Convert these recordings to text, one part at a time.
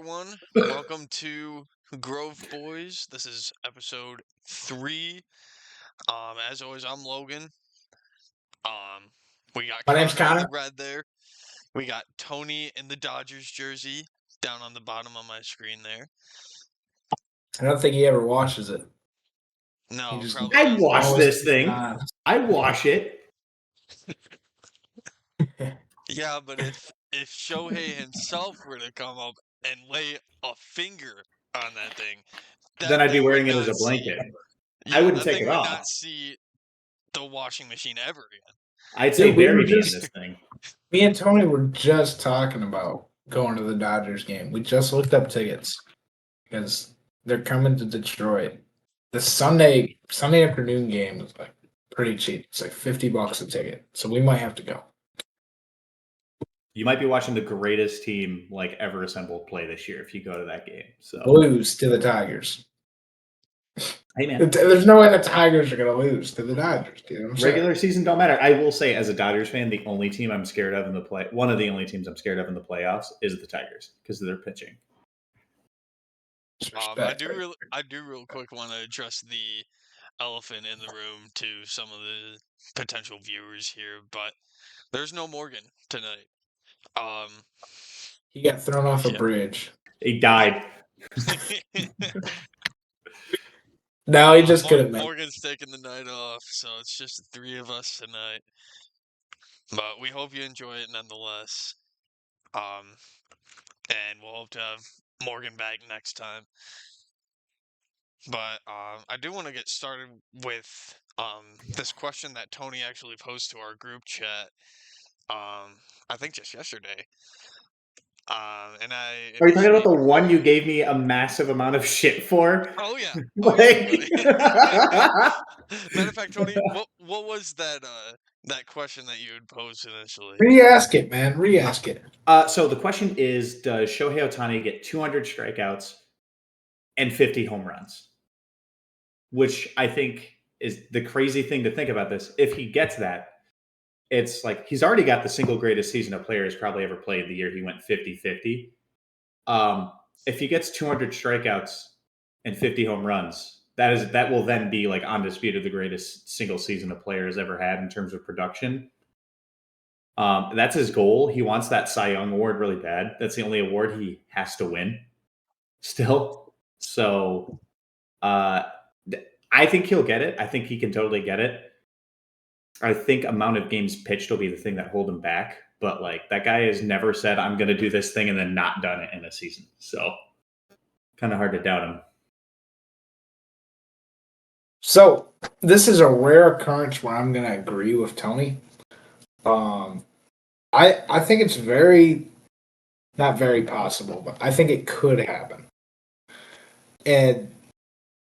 everyone. Welcome to Grove Boys. This is episode 3. As always, I'm Logan. We got My name's Connor in the Connor. red there. We got Tony in the Dodgers jersey down on the bottom of my screen there. I don't think he ever washes it. No, just- probably I doesn't. wash this thing. Uh, I wash it. Yeah, but if Shohei himself were to come up and lay a finger on that thing, Then I'd be thing wearing would it as not a blanket. see- I wouldn't that take thing it would off. not see the washing machine ever again. I'd say Dude, we bury were me in just- this thing. Me and Tony were just talking about going to the Dodgers game. We just looked up tickets because they're coming to Detroit. The Sunday afternoon game is like pretty cheap. It's like $50 a ticket, so we might have to go. You might be watching the greatest team like ever assembled play this year if you go to that game. So Lose to the Tigers. hey man, There's no way the Tigers are gonna lose to the Dodgers, dude. I'm saying. regular season don't matter. I will say, as a Dodgers fan, the only team I'm scared of in the one of the only teams I'm scared of in the playoffs is the Tigers because of their pitching. I do real quick want to address the elephant in the room to some of the potential viewers here, but there's no Morgan tonight. He got thrown off a Yeah. bridge. He died. No, he just couldn't make it. Morgan's taking the night off, so it's just the three of us tonight. But we hope you enjoy it nonetheless. And we'll hope to have Morgan back next time. But I do want to get started with this question that Tony actually posed to our group chat. I think just yesterday. Are you talking about the one you gave me a massive amount of shit for? Oh yeah. Like... Matter of fact, Tony, what was that question that you had posed initially? Re-ask it, man. Re-ask it. So the question is, does Shohei Ohtani get 200 strikeouts and 50 home runs? Which I think is the crazy thing to think about this. If he gets that, it's like he's already got the single greatest season a player has probably ever played the year he went 50-50. If he gets 200 strikeouts and 50 home runs, that will then be like undisputed the greatest single season a player has ever had in terms of production. That's his goal. He wants that Cy Young award really bad. That's the only award he has to win still. So I think he'll get it. I think he can totally get it. I think amount of games pitched will be the thing that hold him back. But like that guy has never said, I'm going to do this thing and then not done it in a season. So kind of hard to doubt him. So this is a rare occurrence where I'm going to agree with Tony. I think it's not very possible, but I think it could happen. And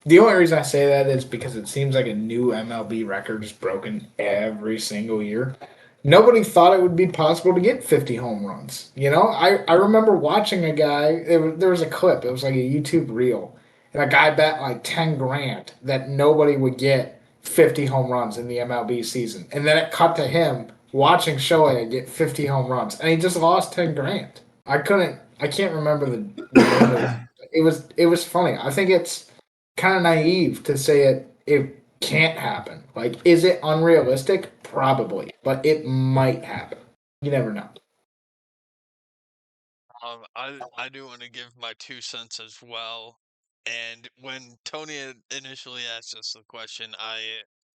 the only reason I say that is because it seems like a new MLB record is broken every single year. Nobody thought it would be possible to get 50 home runs. You know, I remember watching a guy, there was a clip, it was like a YouTube reel, and a guy bet like 10 grand that nobody would get 50 home runs in the MLB season. And then it cut to him watching Shohei get 50 home runs, and he just lost 10 grand. I can't remember the it was funny. I think it's kind of naive to say it can't happen. Like, is it unrealistic? Probably, but it might happen. You never know. I do want to give my 2 cents as well. And when Tony initially asked us the question, I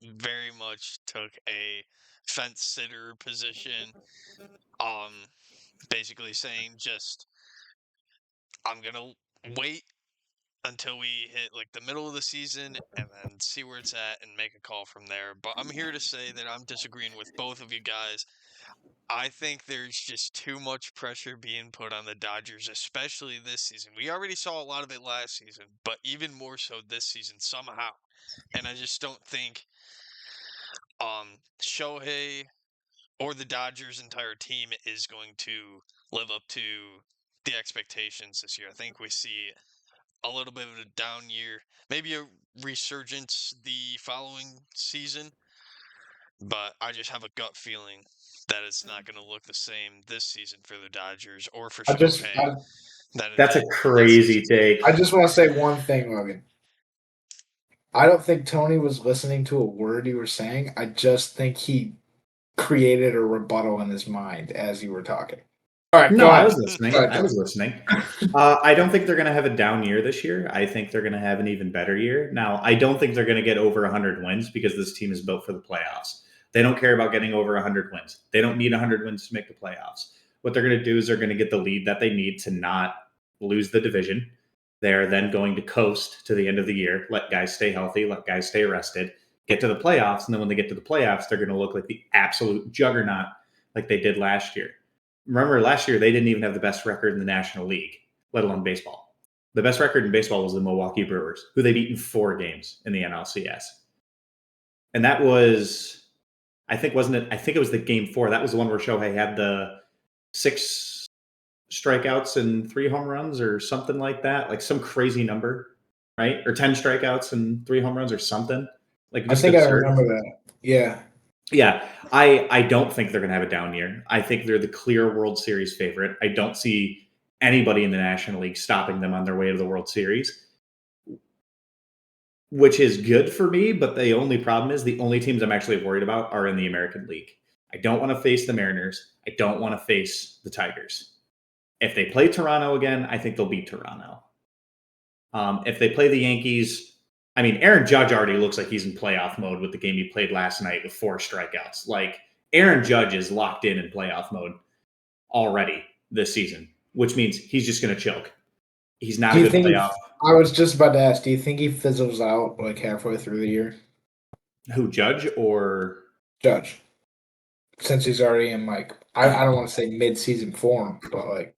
very much took a fence sitter position. Basically saying just I'm gonna wait until we hit like the middle of the season and then see where it's at and make a call from there. But I'm here to say that I'm disagreeing with both of you guys. I think there's just too much pressure being put on the Dodgers, especially this season. We already saw a lot of it last season, but even more so this season somehow. And I just don't think Shohei or the Dodgers' entire team is going to live up to the expectations this year. I think we see a little bit of a down year, maybe a resurgence the following season, but I just have a gut feeling that it's not going to look the same this season for the Dodgers or for Shohei. That's a crazy take. I just want to say one thing, Logan. I don't think Tony was listening to a word you were saying. I just think he created a rebuttal in his mind as you were talking. All right, No, go I ahead. was listening. Go ahead, I Tony. was listening. I don't think they're going to have a down year this year. I think they're going to have an even better year. Now, I don't think they're going to get over 100 wins because this team is built for the playoffs. They don't care about getting over 100 wins. They don't need 100 wins to make the playoffs. What they're going to do is they're going to get the lead that they need to not lose the division. They're then going to coast to the end of the year, let guys stay healthy, let guys stay rested, get to the playoffs. And then when they get to the playoffs, they're going to look like the absolute juggernaut like they did last year. Remember, last year they didn't even have the best record in the National League, let alone baseball. The best record in baseball was the Milwaukee Brewers, who they beat in 4 games in the NLCS. And that was, I think, wasn't it? I think it was the game 4. That was the one where Shohei had the 6 strikeouts and 3 home runs or something like that, like some crazy number, right? Or 10 strikeouts and 3 home runs or something, like I just think I absurd. remember that. Yeah. Yeah, I don't think they're going to have a down year. I think they're the clear World Series favorite. I don't see anybody in the National League stopping them on their way to the World Series, which is good for me. But the only problem is the only teams I'm actually worried about are in the American League. I don't want to face the Mariners. I don't want to face the Tigers. If they play Toronto again, I think they'll beat Toronto. If they play the Yankees, I mean, Aaron Judge already looks like he's in playoff mode with the game he played last night with 4 strikeouts. Like, Aaron Judge is locked in playoff mode already this season, which means he's just going to choke. He's not Do a you good think playoff. I was just about to ask, do you think he fizzles out like halfway through the year? Who, Judge or Judge. Since he's already in like I don't want to say mid-season form, but like,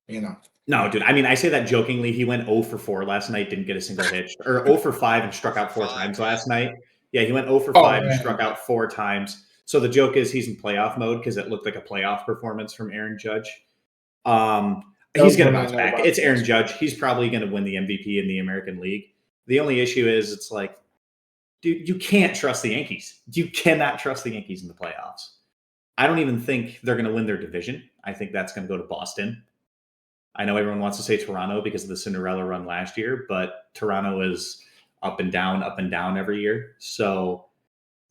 no, dude? I mean, I say that jokingly. He went 0 for 4 last night, didn't get a single hit, or 0 for 5 and struck 0 out for 4 5, times yeah. last night. Yeah, he went 0 for Oh 5 and struck man. out 4 times. So the joke is he's in playoff mode because it looked like a playoff performance from Aaron Judge. He's Knows going to what I bounce know back. about It's Aaron this. Judge. He's probably going to win the MVP in the American League. The only issue is it's like, dude, you can't trust the Yankees. You cannot trust the Yankees in the playoffs. I don't even think they're going to win their division. I think that's going to go to Boston. I know everyone wants to say Toronto because of the Cinderella run last year, but Toronto is up and down every year. So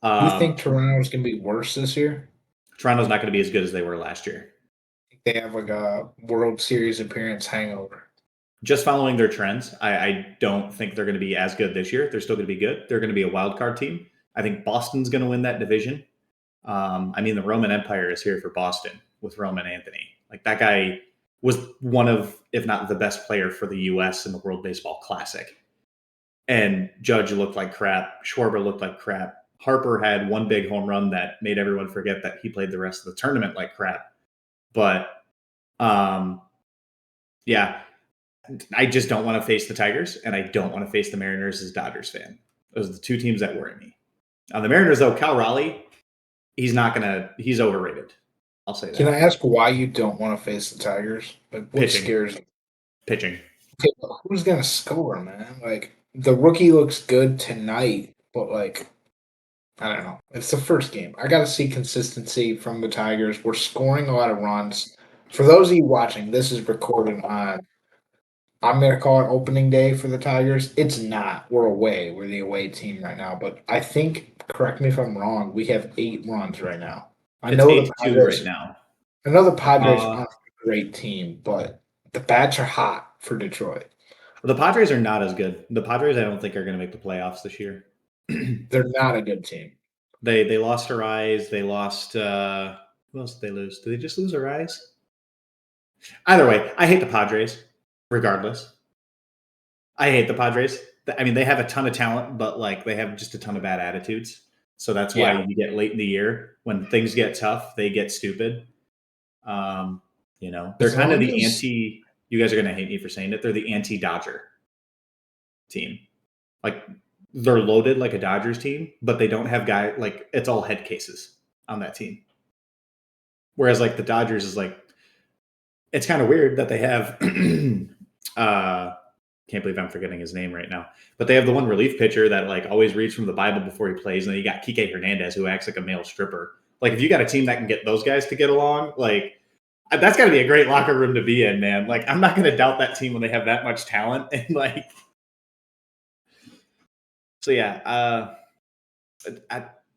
You think Toronto's gonna be worse this year? Toronto's not going to be as good as they were last year. They have like a World Series appearance hangover. Just following their trends, I don't think they're going to be as good this year. They're still going to be good. They're going to be a wild card team. I think Boston's going to win that division. I mean, the Roman Empire is here for Boston with Roman Anthony. Like, that guy was one of, if not the best player for the U.S. in the World Baseball Classic. And Judge looked like crap. Schwarber looked like crap. Harper had one big home run that made everyone forget that he played the rest of the tournament like crap. But yeah, I just don't want to face the Tigers, and I don't want to face the Mariners as a Dodgers fan. Those are the 2 teams that worry me. On the Mariners, though, Cal Raleigh, he's overrated. I'll say Can that. I ask why you don't want to face the Tigers? Like, what Pitching. scares you? Pitching. Okay, but who's gonna score, man? Like, the rookie looks good tonight, but like, I don't know. It's the first game. I got to see consistency from the Tigers. We're scoring a lot of runs. For those of you watching, this is recorded on. I'm gonna call it opening day for the Tigers. It's not. We're away. We're the away team right now. But I think, correct me if I'm wrong, we have 8 runs right now. I It's know the 8-2 right Padres. now. I know the Padres Uh, aren't a great team, but the bats are hot for Detroit. the Padres are not as good. The Padres, I don't think, are going to make the playoffs this year. They're not a good team. They lost Arise. They lost. Who else did they lose? Did they just lose Arise? Either way, I hate the Padres. Regardless, I hate the Padres. I mean, they have a ton of talent, but like they have just a ton of bad attitudes. So that's why Yeah. you get late in the year when things get tough, they get stupid. They're As kind of long the as anti. You guys are going to hate me for saying it. They're the anti-Dodger team. Like, they're loaded like a Dodgers team, but they don't have guy like it's all head cases on that team. Whereas like the Dodgers is like, it's kind of weird that they have can't believe I'm forgetting his name right now. But they have the one relief pitcher that like always reads from the Bible before he plays, and then you got Kike Hernandez who acts like a male stripper. Like, if you got a team that can get those guys to get along, like, That's got to be a great locker room to be in, man. Like, I'm not going to doubt that team when they have that much talent. And like, so yeah,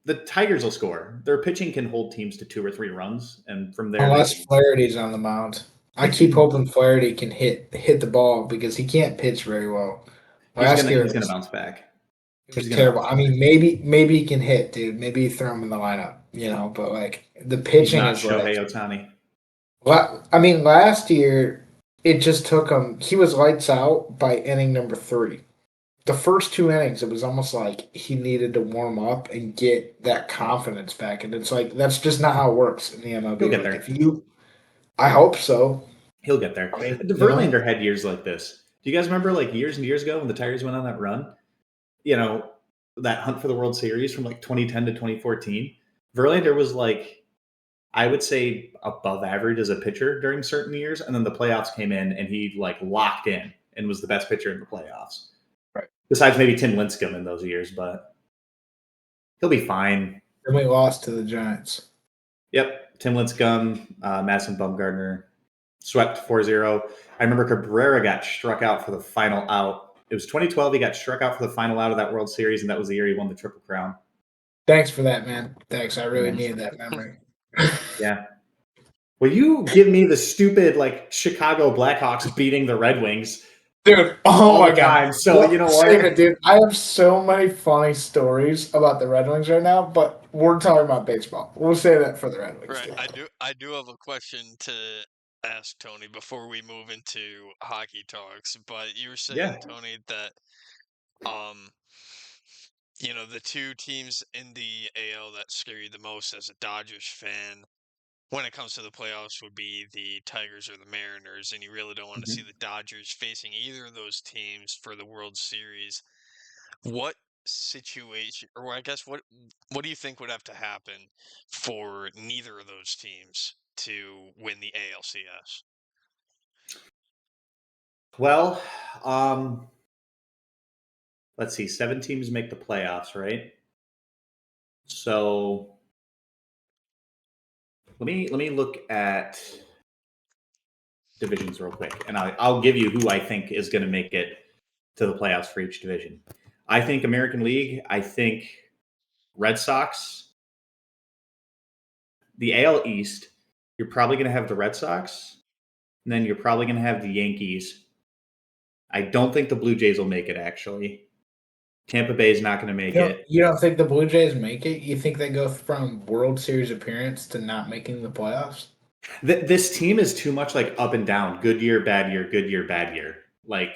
the Tigers will score. Their pitching can hold teams to 2 or 3 runs, and from there they Unless can. Flaherty's on the mound. I keep hoping Flaherty can hit the ball because he can't pitch very well. Last year He's it gonna was, bounce back. it was He's gonna terrible. bounce I back. mean, maybe he can hit, dude. Maybe you throw him in the lineup, But like the He's pitching not is like, Shohei Ohtani. I mean, last year it just took him. He was lights out by inning number 3. The first 2 innings, it was almost like he needed to warm up and get that confidence back. And it's like that's just not how it works in the He'll MLB. get Like there. if you, I hope so. He'll get there. I mean, The Verlander had years like this. Do you guys remember like years and years ago when the Tigers went on that run? That hunt for the World Series from like 2010 to 2014. Verlander was like, I would say above average as a pitcher during certain years, and then the playoffs came in and he like locked in and was the best pitcher in the playoffs. Right. Besides maybe Tim Lincecum in those years, but he'll be fine. Then we lost to the Giants. Yep, Tim Lincecum, Madison Bumgarner swept 4-0. I remember Cabrera got struck out for the final out. It was 2012. He got struck out for the final out of that World Series, and that was the year he won the Triple Crown. Thanks for that, man. Thanks. I really Yeah. needed that memory. Yeah. Will you give me the stupid like Chicago Blackhawks beating the Red Wings Dude, all my the God. time? So you know Save what? it, dude. I have so many funny stories about the Red Wings right now, but we're talking about baseball. We'll say that for the Red Wings. Right. Dude. I do have a question to ask Tony before we move into hockey talks. But you were saying, Yeah. Tony, that um, the 2 teams in the AL that scare you the most as a Dodgers fan when it comes to the playoffs would be the Tigers or the Mariners, and you really don't want to see Mhm. the Dodgers facing either of those teams for the World Series. What situation, or I guess what do you think would have to happen for neither of those teams to win the ALCS? Well, let's see. 7 teams make the playoffs, right? So let me look at divisions real quick, and I'll give you who I think is going to make it to the playoffs for each division. I think American League. I think Red Sox. The AL East. You're probably going to have the Red Sox, and then you're probably going to have the Yankees. I don't think the Blue Jays will make it. Actually, Tampa Bay is not going to make it. You don't think the Blue Jays make it? You think they go from World Series appearance to not making the playoffs? This team is too much like up and down, good year, bad year, good year, bad year. Like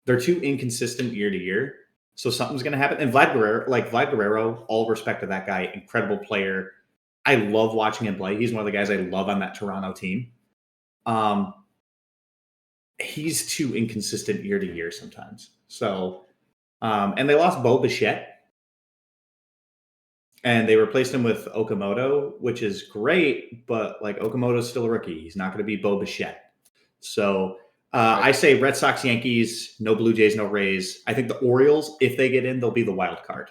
they're too inconsistent year to year. So something's going to happen. And Vlad Guerrero, all respect to that guy, incredible player. I love watching him play. He's one of the guys I love on that Toronto team. He's too inconsistent year to year sometimes. So, and they lost Bo Bichette. And they replaced him with Okamoto, which is great, but like Okamoto's still a rookie. He's not going to be Bo Bichette. So I say Red Sox, Yankees, no Blue Jays, no Rays. I think the Orioles, if they get in, they'll be the wild card.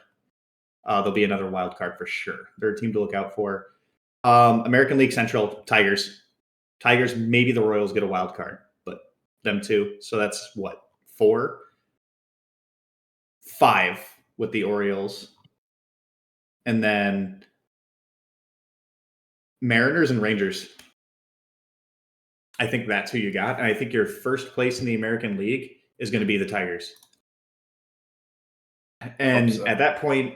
They'll be another wild card for sure. They're a team to look out for. American League Central, Tigers. Tigers, maybe the Royals get a wild card, but them too. So that's what, 4? 5 with the Orioles. And then Mariners and Rangers. I think that's who you got. And I think your first place in the American League is going to be the Tigers. And so. at that point,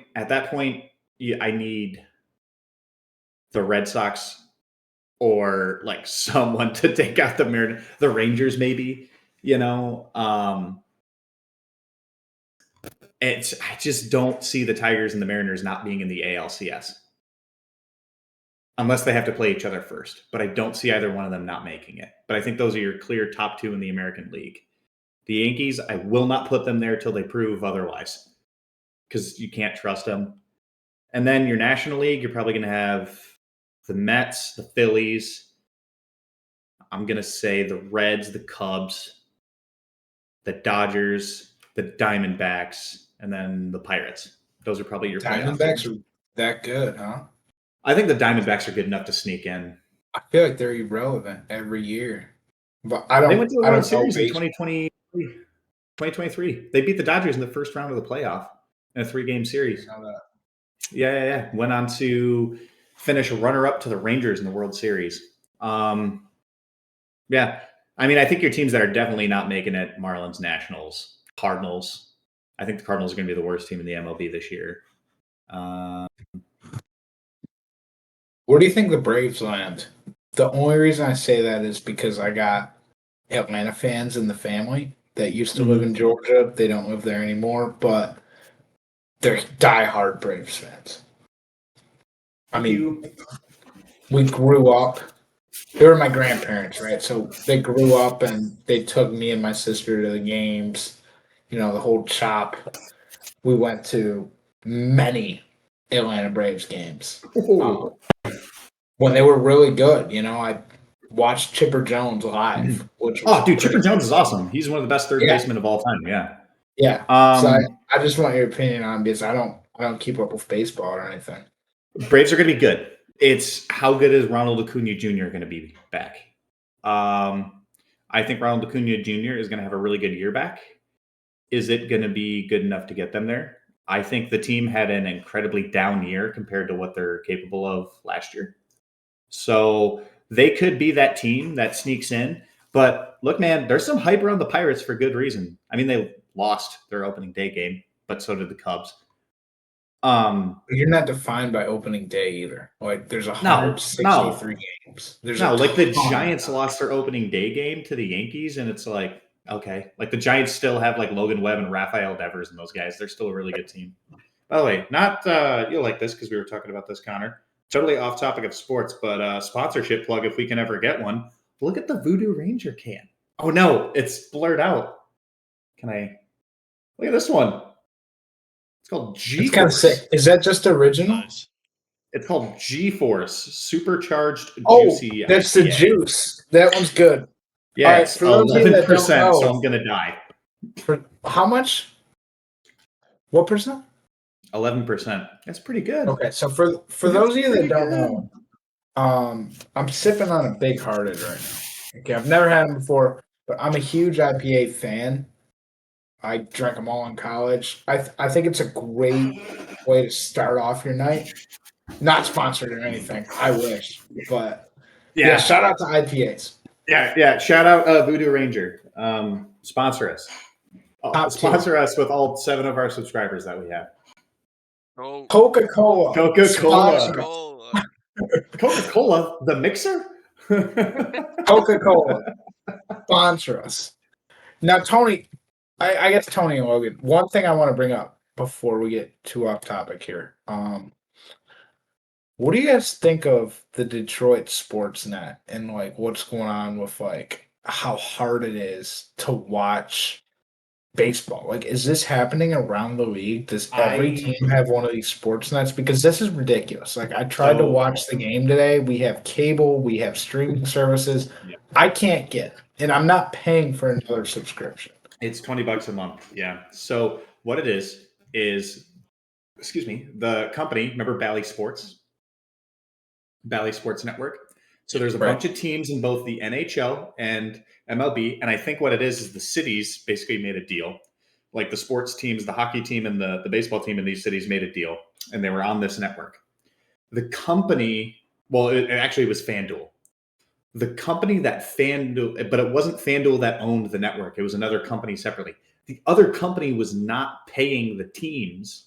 I need the Red Sox or like someone to take out the Rangers, maybe. I just don't see the Tigers and the Mariners not being in the ALCS unless they have to play each other first. But I don't see either one of them not making it. But I think those are your clear top 2 in the American League. The Yankees, I will not put them there till they prove otherwise because you can't trust them. And then your National League, you're probably going to have the Mets, the Phillies. I'm going to say the Reds, the Cubs, the Dodgers, the Diamondbacks, and then the Pirates. Those are probably your playoff Diamondbacks teams. are that good, huh? I think the Diamondbacks are good enough to sneak in. I feel like they're irrelevant every year. But They went to the I World don't know Series in baseball. 2023. They beat the Dodgers in the first round of the playoff in a 3-game series. Yeah. Went on to finish runner-up to the Rangers in the World Series. Yeah. I mean, I think your teams that are definitely not making it: Marlins, Nationals, Cardinals. I think the Cardinals are going to be the worst team in the MLB this year. Where do you think the Braves land? The only reason I say that is because I got Atlanta fans in the family that used to live in Georgia. They don't live there anymore, but they're diehard Braves fans. I mean, we grew up. They were my grandparents, right? So they grew up and they took me and my sister to the games, the whole chop. We went to many Atlanta Braves games Oh, when they were really good. I watched Chipper Jones live, which was dude, Chipper great. Jones is awesome. He's one of the best third Yeah, basemen of all time. Yeah. yeah. So Um, I just want your opinion on it because I don't keep up with baseball or anything. Braves are going to be good. It's how good is Ronald Acuna Jr. going to be back? I think Ronald Acuna Jr. is going to have a really good year back. Is it going to be good enough to get them there? I think the team had an incredibly down year compared to what they're capable of last year. So they could be that team that sneaks in. But look, man, there's some hype around the Pirates for good reason. I mean, they lost their opening day game, but so did the Cubs. You're not defined by opening day either. Like there's No, 163 games. There's a like the ton. Giants lost their opening day game to the Yankees, and it's like, okay, like the Giants still have like Logan Webb and Rafael Devers and those guys. They're still a really good team. By the way, not you'll like this because we were talking about this, Connor. Totally off topic of sports, but sponsorship plug if we can ever get one. Look at the Voodoo Ranger can. Oh no, it's blurred out. Can I look at this one? It's called G It's kind of Force. sick. Is that just original? Nice. It's called G Force Supercharged Oh, Juicy that's the IPA. juice. That one's good. All Yeah, right, it's for those of you that don't 11%, so know, I'm gonna die. for how much? What percent? 11%. That's pretty good. Okay, so for That's those of you that pretty don't good. know, I'm sipping on a Big Hearted right now. Okay, I've never had them before, but I'm a huge IPA fan. I drank them all in college. I think it's a great way to start off your night. Not sponsored or anything. I wish, but yeah, Yeah, shout out to IPAs. yeah. Shout out Voodoo Ranger. Sponsor us. Top tier. Sponsor us with all 7 of our subscribers that we have. Oh, Coca-Cola. Sponsor Coca-Cola. us. Coca-Cola. Coca-Cola, the mixer? Coca-Cola. Sponsor us. Now, Tony, I guess Tony and Logan, one thing I want to bring up before we get too off topic here. What do you guys think of the Detroit sports net and like what's going on with like how hard it is to watch baseball? Like, is this happening around the league? Does every I team have one of these sports nets? Because this is ridiculous. Like, I tried to so watch the game today. We have cable, we have streaming services. yeah, I can't get it, and I'm not paying for another subscription. it's $20 a month. Yeah. So what it is excuse me, the company, remember Bally Sports Network. So there's a Right. bunch of teams in both the NHL and MLB, and I think what it is the cities basically made a deal. Like the sports teams, the hockey team and the baseball team in these cities made a deal, and they were on this network. The company, well, it actually was FanDuel. The company that FanDuel, but it wasn't FanDuel that owned the network. It was another company separately. The other company was not paying the teams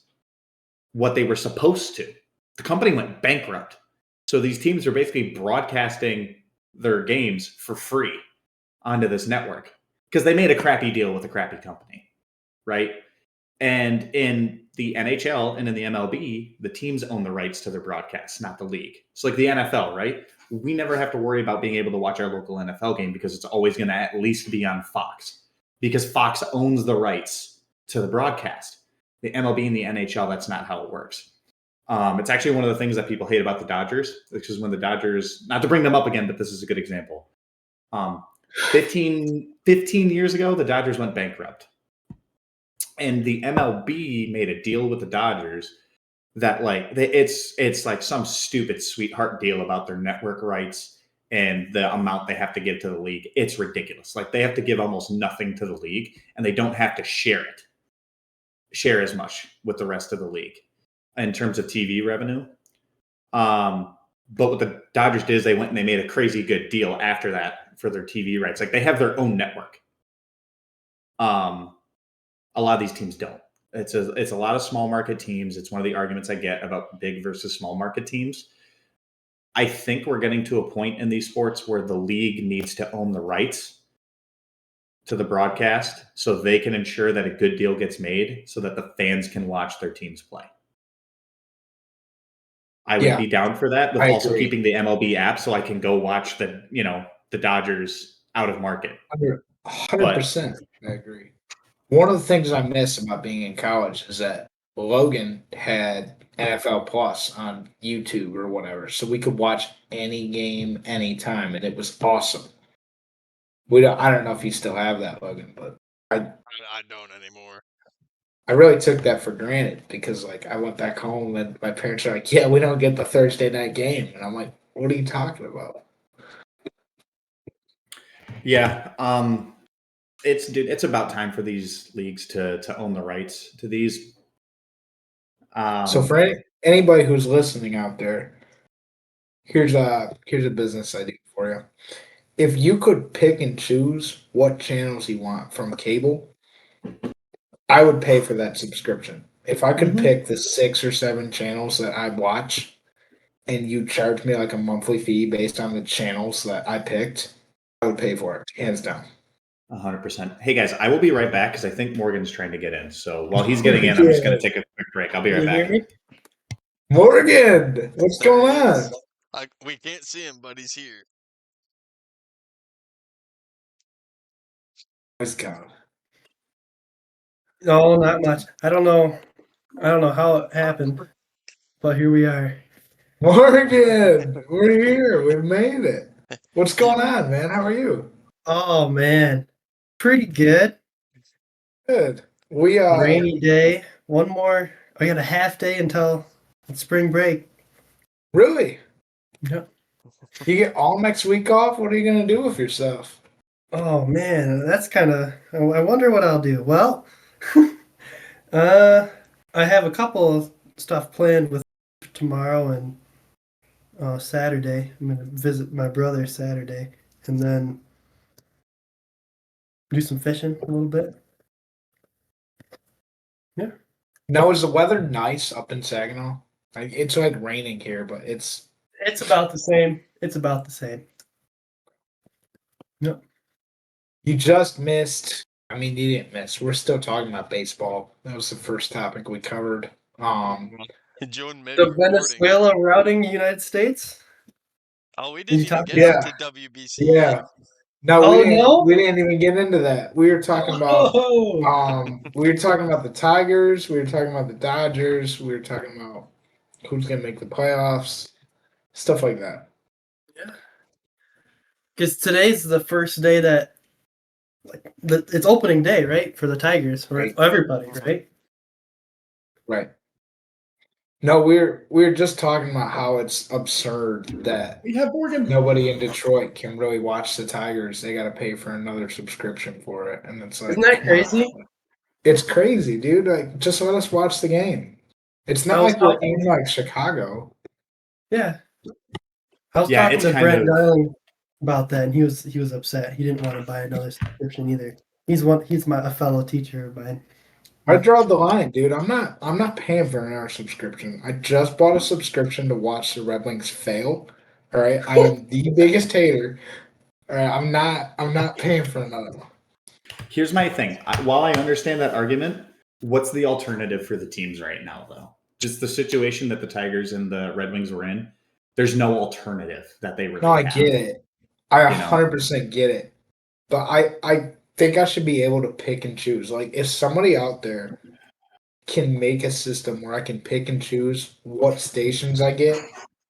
what they were supposed to. The company went bankrupt. So these teams are basically broadcasting their games for free onto this network because they made a crappy deal with a crappy company, right? And in the NHL and in the MLB, the teams own the rights to their broadcasts, not the league. So like the NFL, right? We never have to worry about being able to watch our local NFL game because it's always going to at least be on Fox because Fox owns the rights to the broadcast. The MLB and the NHL, that's not how it works. It's actually one of the things that people hate about the Dodgers, which is when the Dodgers, not to bring them up again, but this is a good example. 15 years ago, the Dodgers went bankrupt. And the MLB made a deal with the Dodgers that like it's like some stupid sweetheart deal about their network rights. and the amount they have to give to the league, it's ridiculous. Like they have to give almost nothing to the league, and they don't have to share as much with the rest of the league in terms of TV revenue. But what the Dodgers did is they went and they made a crazy good deal after that for their TV rights. Like they have their own network. A lot of these teams don't. It's a lot of small market teams. It's one of the arguments I get about big versus small market teams. I think we're getting to a point in these sports where the league needs to own the rights to the broadcast so they can ensure that a good deal gets made so that the fans can watch their teams play. I would be down for that, with also keeping the MLB app so I can go watch the Dodgers out of market. 100%. I agree. One of the things I miss about being in college is that Logan had NFL Plus on YouTube or whatever, so we could watch any game anytime, and it was awesome. I don't know if you still have that, Logan, but I don't anymore. I really took that for granted because, like, I went back home and my parents are like, "Yeah, we don't get the Thursday night game," and I'm like, "What are you talking about?" Yeah, it's about time for these leagues to own the rights to these. So for anybody who's listening out there, here's a business idea for you. If you could pick and choose what channels you want from cable, I would pay for that subscription. If I could pick the 6 or 7 channels that I watch and you charge me like a monthly fee based on the channels that I picked, I would pay for it, hands down. 100%. Hey guys, I will be right back because I think Morgan's trying to get in. So while he's getting in, I'm just going to take a quick break. I'll be right back. Morgan, what's going on? We can't see him, but he's here. Let's go. No, not much. I don't know how it happened, but here we are. Morgan, we're here. We made it. What's going on, man? How are you? Oh man, pretty good. Good. Rainy day. One more. I got a half day until spring break. Really? Yep. You get all next week off? What are you gonna do with yourself? Oh man, that's kind of. I wonder what I'll do. Well, I have a couple of stuff planned with tomorrow and Saturday. I'm gonna visit my brother Saturday, and then do some fishing a little bit. Yeah. Now, is the weather nice up in Saginaw? It's like raining here, but it's about the same. It's about the same. Yep. You just missed. I mean, you didn't miss. We're still talking about baseball. That was the first topic we covered. Join mid The Venezuela routing the United States. Oh, we didn't even get into WBC. Yeah. No, no? we didn't even get into that. We were talking about we were talking about the Tigers, we were talking about the Dodgers, we were talking about who's gonna make the playoffs, stuff like that. Yeah. Because today's the first day that it's opening day, right? For the Tigers, for everybody, right? Right. No, we're just talking about how it's absurd that nobody in Detroit can really watch the Tigers. They got to pay for another subscription for it, and it's like, isn't that crazy? It's crazy, dude. Like, just let us watch the game. It's not like we're in like Chicago. Yeah. I was talking to Brent Darling about that, and he was upset. He didn't want to buy another subscription either. He's a fellow teacher of mine. I draw the line, dude. I'm not paying for another subscription. I just bought a subscription to watch the Red Wings fail. All right. I am the biggest hater. All right. I'm not paying for another one. Here's my thing. While I understand that argument, what's the alternative for the teams right now, though? Just the situation that the Tigers and the Red Wings were in. There's no alternative that they really have. No, I get it. I 100% get it. But I think I should be able to pick and choose. Like, if somebody out there can make a system where I can pick and choose what stations I get,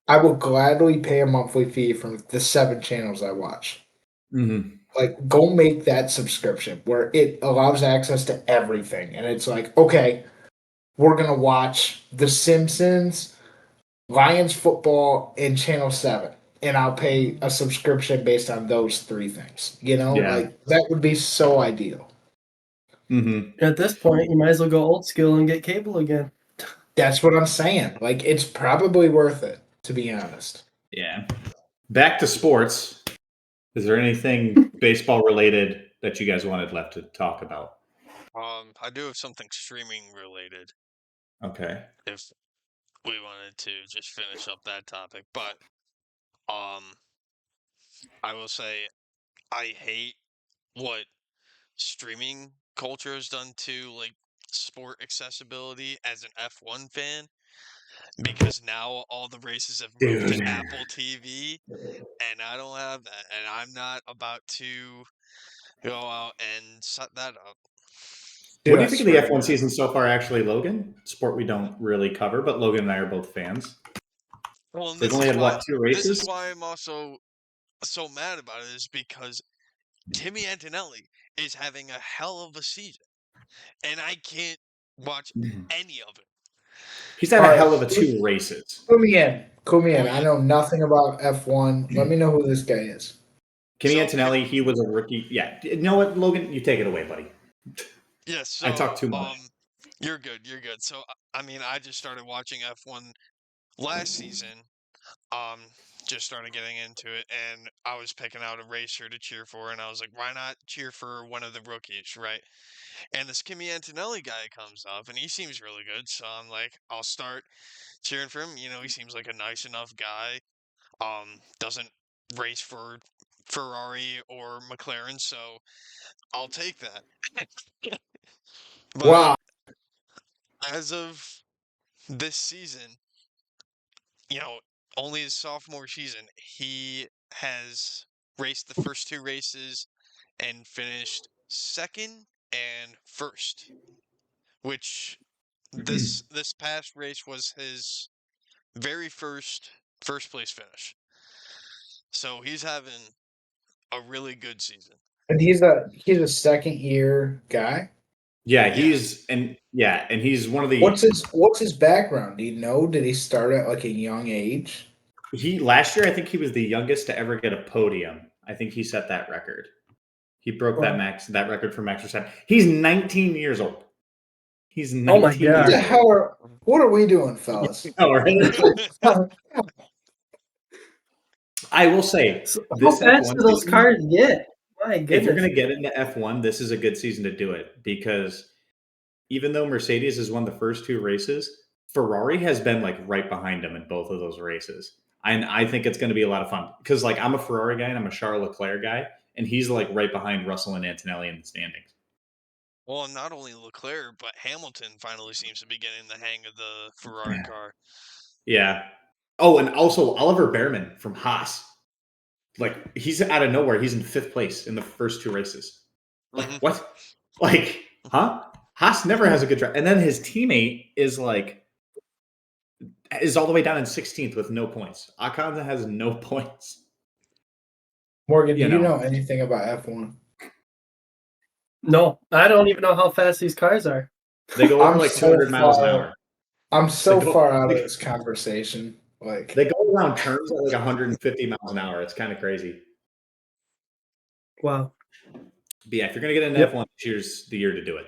I will gladly pay a monthly fee from the 7 channels I watch. Mm-hmm. Like, go make that subscription where it allows access to everything. And it's like, okay, we're going to watch The Simpsons, Lions football, and Channel 7. and I'll pay a subscription based on those 3 things. You know, Yeah. like that would be so ideal. Mm-hmm. At this point, you might as well go old school and get cable again. That's what I'm saying. Like, it's probably worth it, to be honest. Yeah. Back to sports. Is there anything baseball related that you guys wanted left to talk about? I do have something streaming related. Okay. If we wanted to just finish up that topic, but I will say I hate what streaming culture has done to like sport accessibility as an F1 fan, because now all the races have moved to Dude. Apple TV, and I don't have that, and I'm not about to go out and set that up. What Dude, do I you think of the swear to F1 God. season so far, actually, Logan? Sport we don't really cover, but Logan and I are both fans. Well, and They've this only is had, why what, 2 races? I'm also so mad about it, is because Timmy Antonelli is having a hell of a season, and I can't watch any of it. He's had All a right, hell of a 2 races. Clue me in. Clue me in. Well, I know nothing about F1. Let me know who this guy is. Kimi So, Antonelli, he was a rookie. Yeah. You know what, Logan? You take it away, buddy. yeah, I so talked too much. you're good, you're good. So I mean, I just started watching F1 last season. Um, just started getting into it, and I was picking out a racer to cheer for, and I was like, why not cheer for one of the rookies, right? And this Kimi Antonelli guy comes up, and he seems really good, so I'm like, I'll start cheering for him. You know, he seems like a nice enough guy. Doesn't race for Ferrari or McLaren, so I'll take that. But Wow. as of this season, you know, only his sophomore season, he has raced the first 2 races and finished second and first, which this past race was his very first place finish. So he's having a really good season. And he's a second year guy. Yeah, Yeah. and he's one of the What's his background? Do you know? Did he start at like a young age? last year I think he was the youngest to ever get a podium. I think he set that record. He broke that record for Max Verstappen. He's 19 years old. He's Oh my 19 God. What years the old. hell what are we doing, fellas? Oh, right? I will say So how this fast F1 do those season, cars get? My if you're goodness. going to get into F1, this is a good season to do it, because even though Mercedes has won the first 2 races, Ferrari has been like right behind them in both of those races. And I think it's going to be a lot of fun, because like I'm a Ferrari guy and I'm a Charles Leclerc guy, and he's like right behind Russell and Antonelli in the standings. Well, not only Leclerc, but Hamilton finally seems to be getting the hang of the Ferrari car. Yeah. Oh, and also Oliver Behrman from Haas. Like, he's out of nowhere. He's in 5th place in the first 2 races. Like, Mhm. what? Like, huh? Haas never has a good drive. And then his teammate is all the way down in 16th with no points. Ocon has no points. Morgan, do You you know. know anything about F1? No, I don't even know how fast these cars are. They go over I'm like so 200 miles an far hour. I'm so They go- far out of this conversation. Like, They go around turns at like 150 miles an hour. It's kind of crazy. Wow. But yeah, if you're going to get an Yep. F1, here's the year to do it.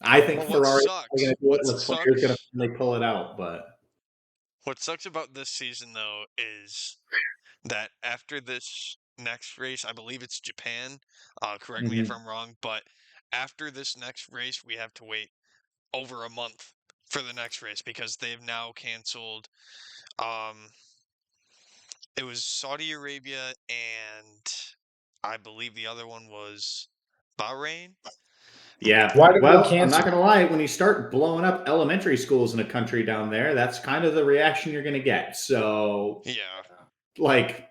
I think Well, what Ferrari's sucks? going to do it. What Leclerc's going to sucks? finally pull it out, but What sucks about this season, though, is that after this next race, I believe it's Japan. Correct me if I'm wrong, but after this next race, we have to wait over a month for the next race, because they've now canceled. It was Saudi Arabia, and I believe the other one was Bahrain. yeah. why did they Well, I'm cancel? not going to lie. When you start blowing up elementary schools in a country down there, that's kind of the reaction you're going to get. So, Yeah. like,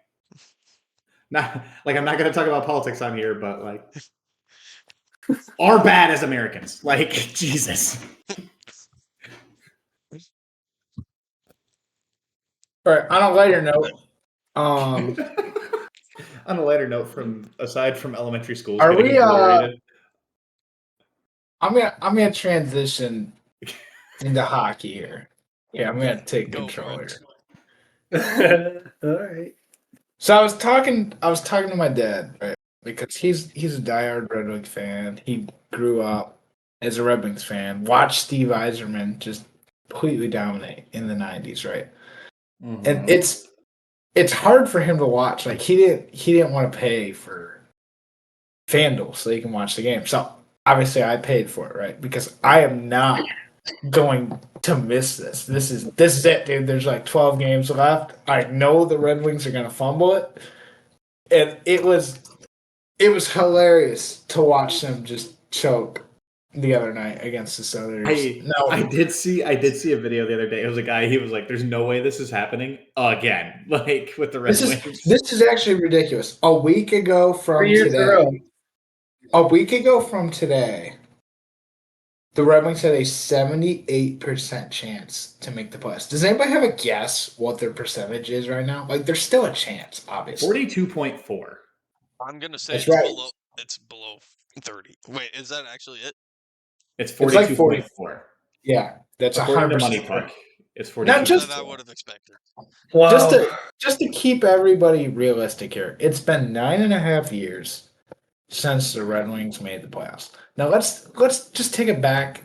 not like I'm not going to talk about politics on here, but like, are bad as Americans. Like, Jesus. All right, on a lighter note, um, On a lighter note, aside from elementary schools are getting we obliterated, I'm gonna transition into hockey here. Yeah, I'm gonna take Go for control it. here. All right. So I was talking to my dad, right? Because he's a diehard Red Wings fan. He grew up as a Red Wings fan. Watched Steve Yzerman just completely dominate in the '90s, right? And it's hard for him to watch. Like he didn't want to pay for FanDuel so he can watch the game. So obviously I paid for it, right? Because I am not going to miss this. This is it, dude. There's like 12 games left. I know the Red Wings are gonna fumble it. And it was hilarious to watch them just choke the other night against the Southerners. I did see a video the other day. It was a guy. He was like, "There's no way this is happening again." Like with the Red Wings. This is actually ridiculous. A week ago from today, the Red Wings had a 78% chance to make the playoffs. Does anybody have a guess what their percentage is right now? Like, there's still a chance, obviously. 42.4. I'm gonna say That's right. It's below 30. Wait, is that actually it? It's 42.4. Yeah, that's according 100% to Money Puck. correct. It's 42. Not just that I would have expected. Wow. Just to keep everybody realistic here, it's been 9.5 years since the Red Wings made the playoffs. Now let's just take it back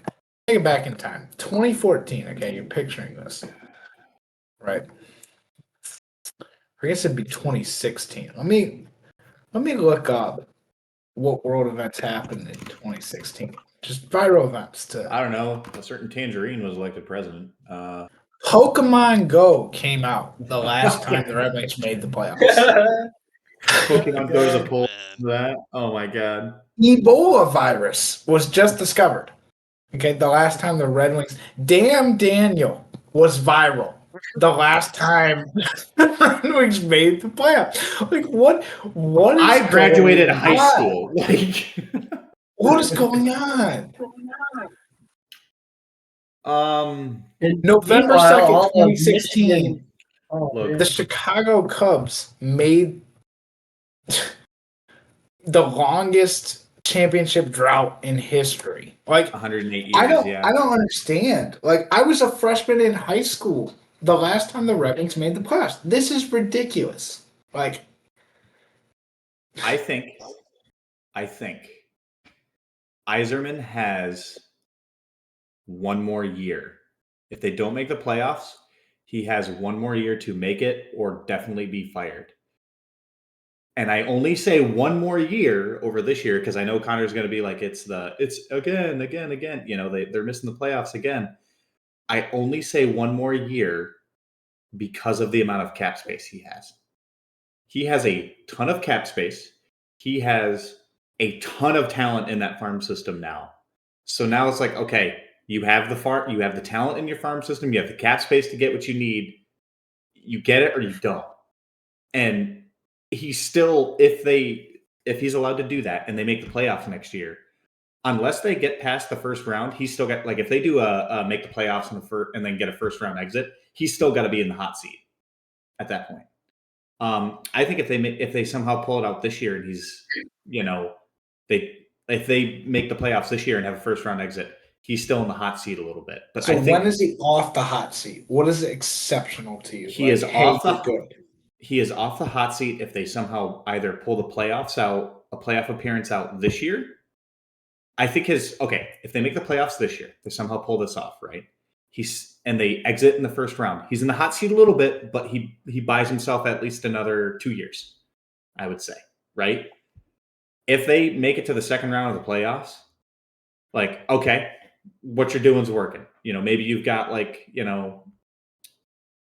in time. 2014. Okay, you're picturing this, right? I guess it'd be 2016. Let me look up what world events happened in 2016. Just viral events. I don't know. A certain Tangerine was elected president. Pokemon Go came out the last time the Red Wings made the playoffs. Pokemon Go is a pull. That. Oh my god. Ebola virus was just discovered. Okay, the last time the Red Wings, Damn Daniel was viral. The last time the Red Wings made the playoffs. Like what is I graduated high school. Like what is going on? November 2nd, 2016. The Chicago Cubs made the longest championship drought in history. Like 108 years. I don't understand. Like I was a freshman in high school the last time the Red Wings made the playoffs. This is ridiculous. Like I think Yzerman has one more year. If they don't make the playoffs, he has one more year to make it or definitely be fired. And I only say one more year over this year because I know Connor's going to be like, it's again. You know, they're missing the playoffs again. I only say one more year because of the amount of cap space he has. He has a ton of cap space. He has a ton of talent in that farm system now. So now it's like, okay, you have the talent in your farm system, you have the cap space to get what you need. You get it or you don't. And he's still, if he's allowed to do that and they make the playoffs next year, unless they get past the first round, he's still got, like, if they do a make the playoffs and then get a first round exit, he's still got to be in the hot seat at that point. I think if they somehow pull it out this year and he's, you know, if they make the playoffs this year and have a first round exit, he's still in the hot seat a little bit. But so when is he off the hot seat? What is exceptional to you? He is off the hot seat if they somehow either pull the playoffs out, a playoff appearance out this year. I think if they make the playoffs this year, they somehow pull this off, right? And they exit in the first round. He's in the hot seat a little bit, but he buys himself at least another 2 years, I would say, right? If they make it to the second round of the playoffs, like, okay, what you're doing is working. You know, maybe you've got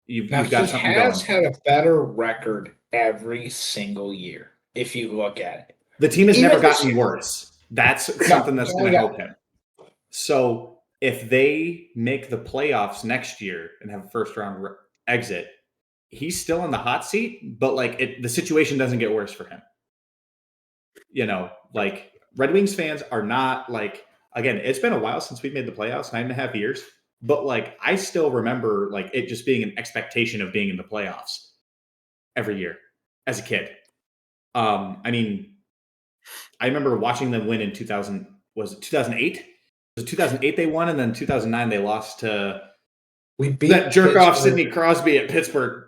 you've got something going. He has had a better record every single year, if you look at it. The team has never gotten worse. That's something that's going to help him. So if they make the playoffs next year and have a first round exit, he's still in the hot seat, but like the situation doesn't get worse for him. You know, like Red Wings fans are not like, again, it's been a while since we've made the playoffs, 9.5 years, but like I still remember like it just being an expectation of being in the playoffs every year as a kid. I mean, I remember watching them win in 2000. Was it 2008? Was it 2008 they won, and then 2009 they lost to we beat that jerk off Sidney Crosby at Pittsburgh.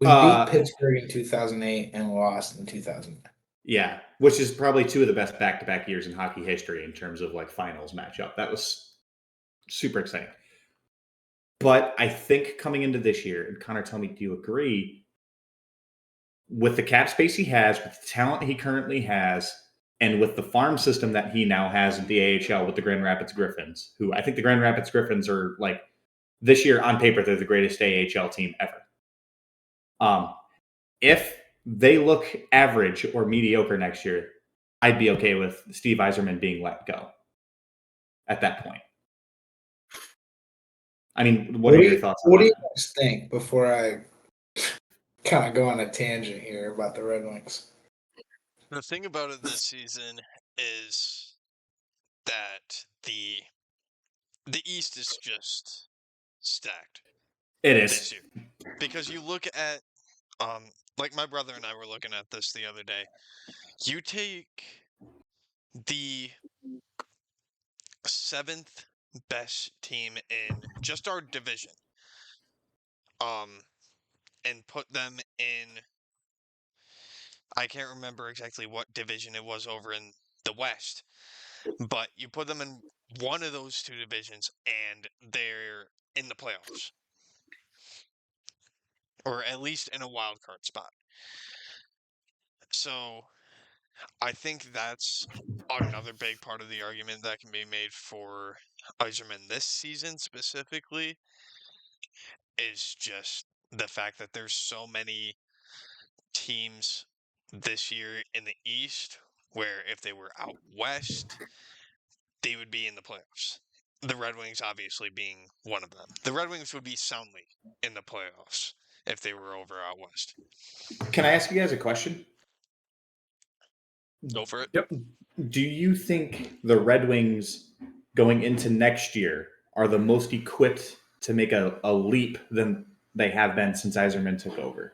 We beat Pittsburgh in 2008 and lost in 2009. Yeah, which is probably two of the best back-to-back years in hockey history in terms of like finals matchup. That was super exciting. But I think coming into this year, and Connor, tell me, do you agree with the cap space he has, with the talent he currently has, and with the farm system that he now has in the AHL with the Grand Rapids Griffins, who I think the Grand Rapids Griffins are like this year on paper, they're the greatest AHL team ever. If they look average or mediocre next year, I'd be okay with Steve Yzerman being let go at that point. I mean, what are your thoughts on that? What do you guys think before I kind of go on a tangent here about the Red Wings? The thing about it this season is that the East is just stacked. It is this year. Because you look at like my brother and I were looking at this the other day. You take the 7th best team in just our division, and put them in, I can't remember exactly what division it was over in the West, but you put them in one of those two divisions and they're in the playoffs. Or at least in a wild card spot. So I think that's another big part of the argument that can be made for Yzerman this season specifically, is just the fact that there's so many teams this year in the East where if they were out West, they would be in the playoffs. The Red Wings obviously being one of them. The Red Wings would be soundly in the playoffs if they were over out West. Can I ask you guys a question? Go for it. Yep. Do you think the Red Wings going into next year are the most equipped to make a leap than they have been since Yzerman took over?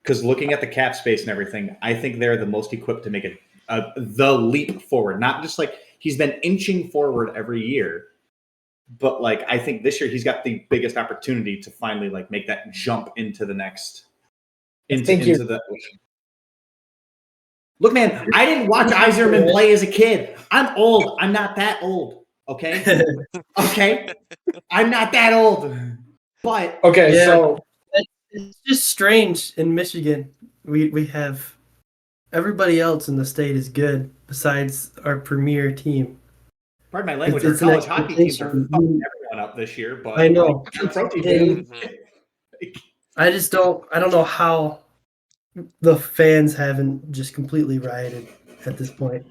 Because looking at the cap space and everything, I think they're the most equipped to make the leap forward. Not just like he's been inching forward every year, but like I think this year he's got the biggest opportunity to finally like make that jump into the next into the. Look, man, I didn't watch Yzerman play as a kid. I'm old. I'm not that old. Okay. Okay. I'm not that old. But okay, yeah, so it's just strange in Michigan. We have everybody else in the state is good besides our premier team. Pardon my language. Our college hockey teams are fucking everyone up this year. But I know. I just don't. I don't know how the fans haven't just completely rioted at this point.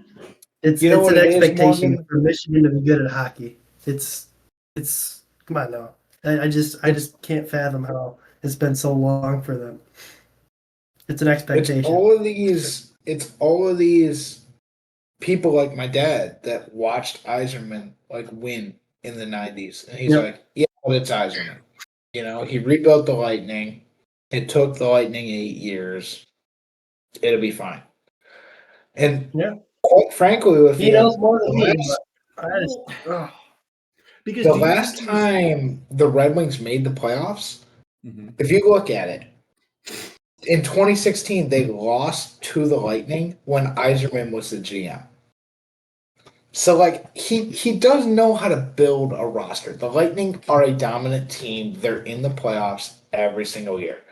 It's an expectation for Michigan to be good at hockey. It's come on now. I just can't fathom how it's been so long for them. It's an expectation. It's all of these people like my dad that watched Yzerman like win in the 90s. And he's like, yeah, well, it's Yzerman. You know, he rebuilt the Lightning. It took the Lightning 8 years. It'll be fine. And quite frankly, with he knows more than me. Because the last time the Red Wings made the playoffs, if you look at it, in 2016 they lost to the Lightning when Yzerman was the GM. So like he does know how to build a roster. The Lightning are a dominant team. They're in the playoffs every single year.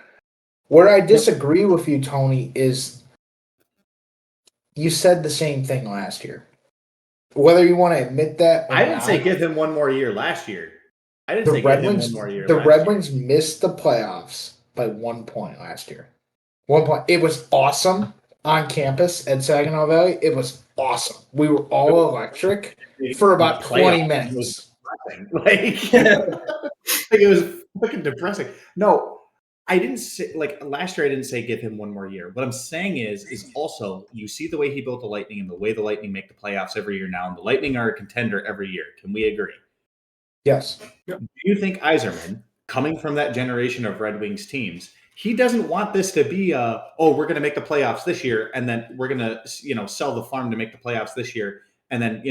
Where I disagree with you, Tony, is you said the same thing last year. Whether you want to admit that or I didn't say give him one more year last year. I didn't say give him one more year. The Red Wings missed the playoffs by 1 point last year. 1 point. It was awesome on campus at Saginaw Valley. It was awesome. We were all electric for about 20 minutes. Like it was fucking depressing. No. I didn't say like last year. I didn't say give him one more year. What I'm saying is also you see the way he built the Lightning and the way the Lightning make the playoffs every year now, and the Lightning are a contender every year. Can we agree? Yes. Do you think Yzerman, coming from that generation of Red Wings teams, he doesn't want this to be we're going to make the playoffs this year, and then we're going to sell the farm to make the playoffs this year, and then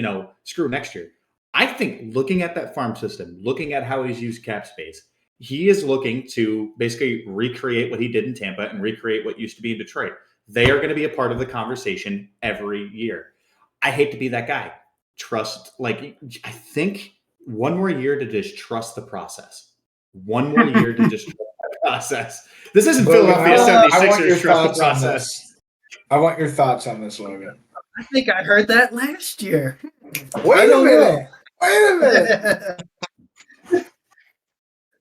screw next year. I think looking at that farm system, looking at how he's used cap space, He is looking to basically recreate what he did in Tampa and recreate what used to be in Detroit. They are going to be a part of the conversation every year. I hate to be that guy. I think one more year to just trust the process. One more year to just trust the process. This isn't Logan, Philadelphia I want 76ers your trust the thoughts on process. this. I want your thoughts on this, Logan. I think I heard that last year. Wait a minute. Wait a minute.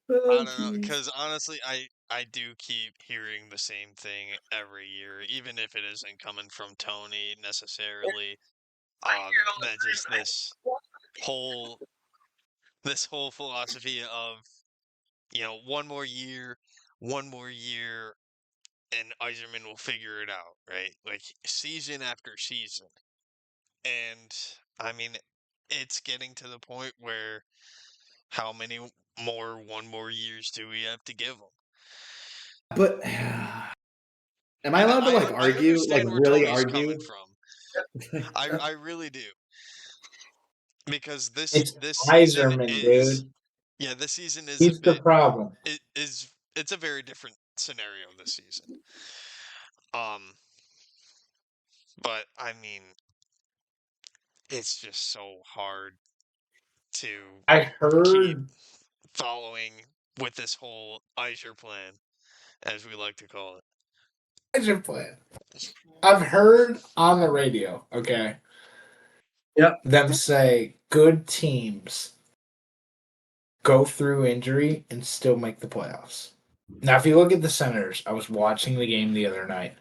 Oh, I don't know, geez. because honestly, I do keep hearing the same thing every year, even if it isn't coming from Tony necessarily. That just whole this whole philosophy of one more year, and Iserman will figure it out, right? Like season after season, and I mean, it's getting to the point where how many one more years do we have to give them? But am I allowed to I argue, understand where really Tony's argue? coming from. I really do, because It's this season Iserman, is dude. this season is a He's the bit problem. it's a very different scenario this season. But I mean, it's just so hard to I keep heard following with this whole Eicher plan, as we like to call it. Iser plan. I've heard on the radio, okay, them say good teams go through injury and still make the playoffs. Now, if you look at the Senators, I was watching the game the other night.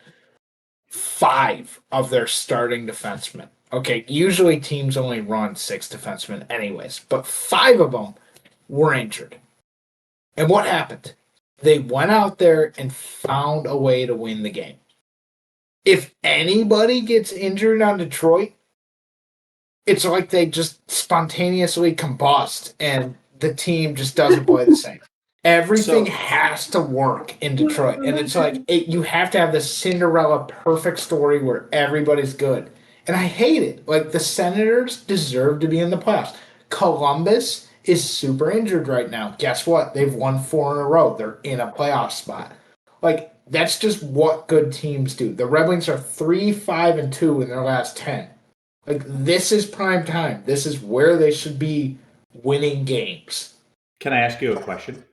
5 of their starting defensemen. Okay, usually teams only run 6 defensemen, anyways, but 5 of them were injured. And what happened? They went out there and found a way to win the game. If anybody gets injured on Detroit, it's like they just spontaneously combust and the team just doesn't play the same. Everything has to work in Detroit. And it's like you have to have this Cinderella perfect story where everybody's good. And I hate it. Like the Senators deserve to be in the playoffs. Columbus is super injured right now. Guess what? They've won 4 in a row. They're in a playoff spot. Like that's just what good teams do. The Red Wings are 3-5-2 in their last 10. Like this is prime time. This is where they should be winning games. Can I ask you a question?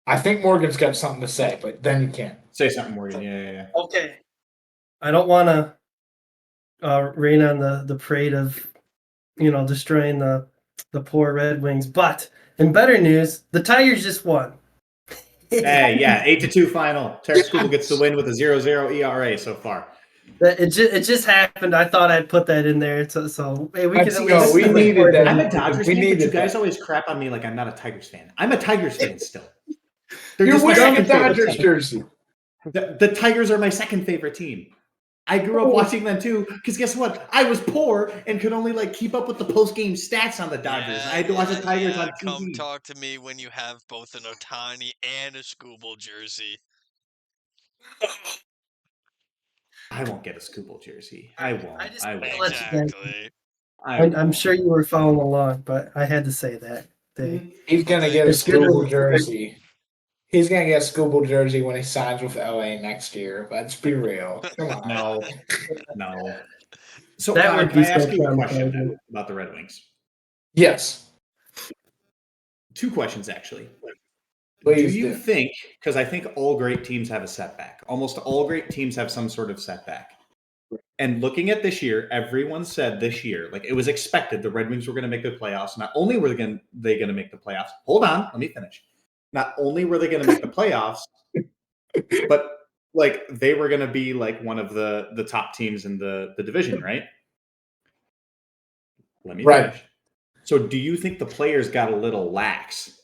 I think Morgan's got something to say, but then you can't. Say something, Morgan. Yeah. Okay. I don't want to rain on the parade of, destroying the poor Red Wings. But in better news, the Tigers just won. Hey, yeah, 8-2 final. Tarek Skubal gets the win with a 0-0 ERA so far. It just happened. I thought I'd put that in there. So hey, we can at least. We needed that. I'm a Dodgers fan, but you guys always crap on me like I'm not a Tigers fan. I'm a Tigers fan still. You're wearing a Dodgers jersey. The Tigers are my second favorite team. I grew up watching them too, because guess what? I was poor and could only keep up with the post-game stats on the Dodgers. I had to watch the Tigers on TV. Come talk to me when you have both an Ohtani and a Skubal jersey. I won't get a Skubal jersey. I won't. Exactly. I'm sure you were following along, but I had to say that. He's gonna get a Skubal jersey. He's gonna get a Skubal jersey when he signs with LA next year. Let's be real. Come on. No. So that would can I ask you a question about the Red Wings? Yes. 2 questions actually. Please do you think, because I think all great teams have a setback. Almost all great teams have some sort of setback. And looking at this year, everyone said this year, it was expected the Red Wings were going to make the playoffs. Not only were they going to make the playoffs. Hold on, let me finish. Not only were they going to make the playoffs, but they were going to be one of the top teams in the division, right? Let me finish. So do you think the players got a little lax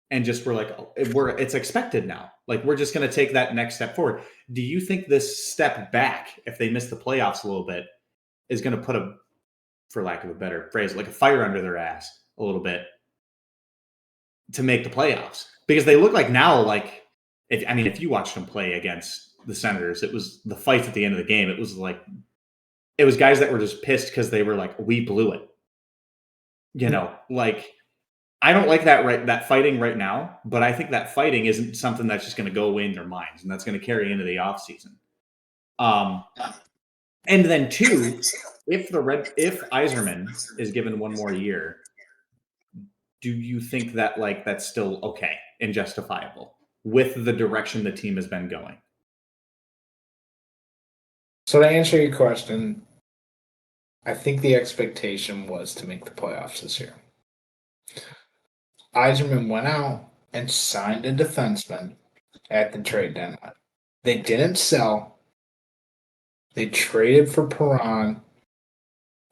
and just were it's expected now? We're just going to take that next step forward. Do you think this step back, if they miss the playoffs a little bit, is going to put for lack of a better phrase, a fire under their ass a little bit to make the playoffs? Because they look now, if you watched them play against the Senators, it was the fights at the end of the game. It was guys that were just pissed because they were we blew it. I don't like that fighting right now, but I think that fighting isn't something that's just going to go away in their minds, and that's going to carry into the offseason. And then two, if Iserman is given one more year, do you think that that's still okay and justifiable with the direction the team has been going? So to answer your question, I think the expectation was to make the playoffs this year. Iserman went out and signed a defenseman at the trade deadline. They didn't sell. They traded for Perron,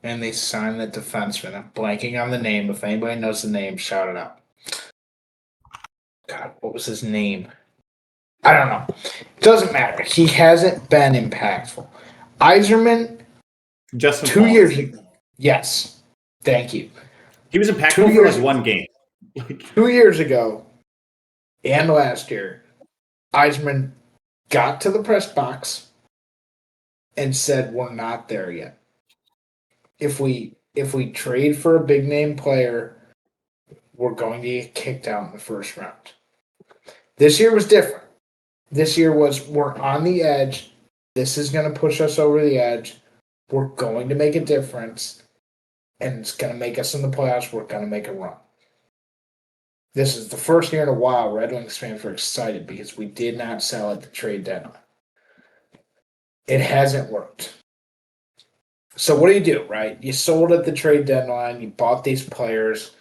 and they signed the defenseman. I'm blanking on the name. If anybody knows the name, shout it out. God, what was his name? I don't know. Doesn't matter. He hasn't been impactful. Iserman, Justin 2 Paul. years ago. Yes. Thank you. He was impactful for like one game. 2 years ago and last year, Iserman got to the press box and said, "We're not there yet. If we trade for a big name player, we're going to get kicked out in the first round." This year was different. This year was, we're on the edge. This is going to push us over the edge. We're going to make a difference, and it's going to make us in the playoffs. We're going to make a run. This is the first year in a while Red Wings fans were excited because we did not sell at the trade deadline. It hasn't worked. So what do, right? You sold at the trade deadline. You bought these players.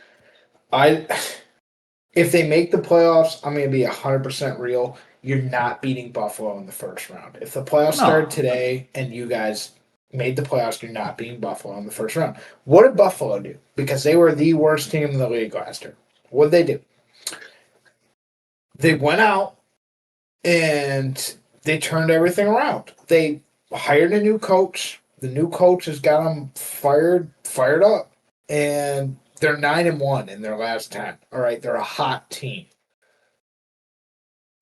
If they make the playoffs, I'm going to be 100% real. You're not beating Buffalo in the first round. If the playoffs started today and you guys made the playoffs, you're not beating Buffalo in the first round. What did Buffalo do? Because they were the worst team in the league last year. What did they do? They went out and they turned everything around. They hired a new coach. The new coach has got them fired up, and they're 9-1 in their last 10. All right, they're a hot team.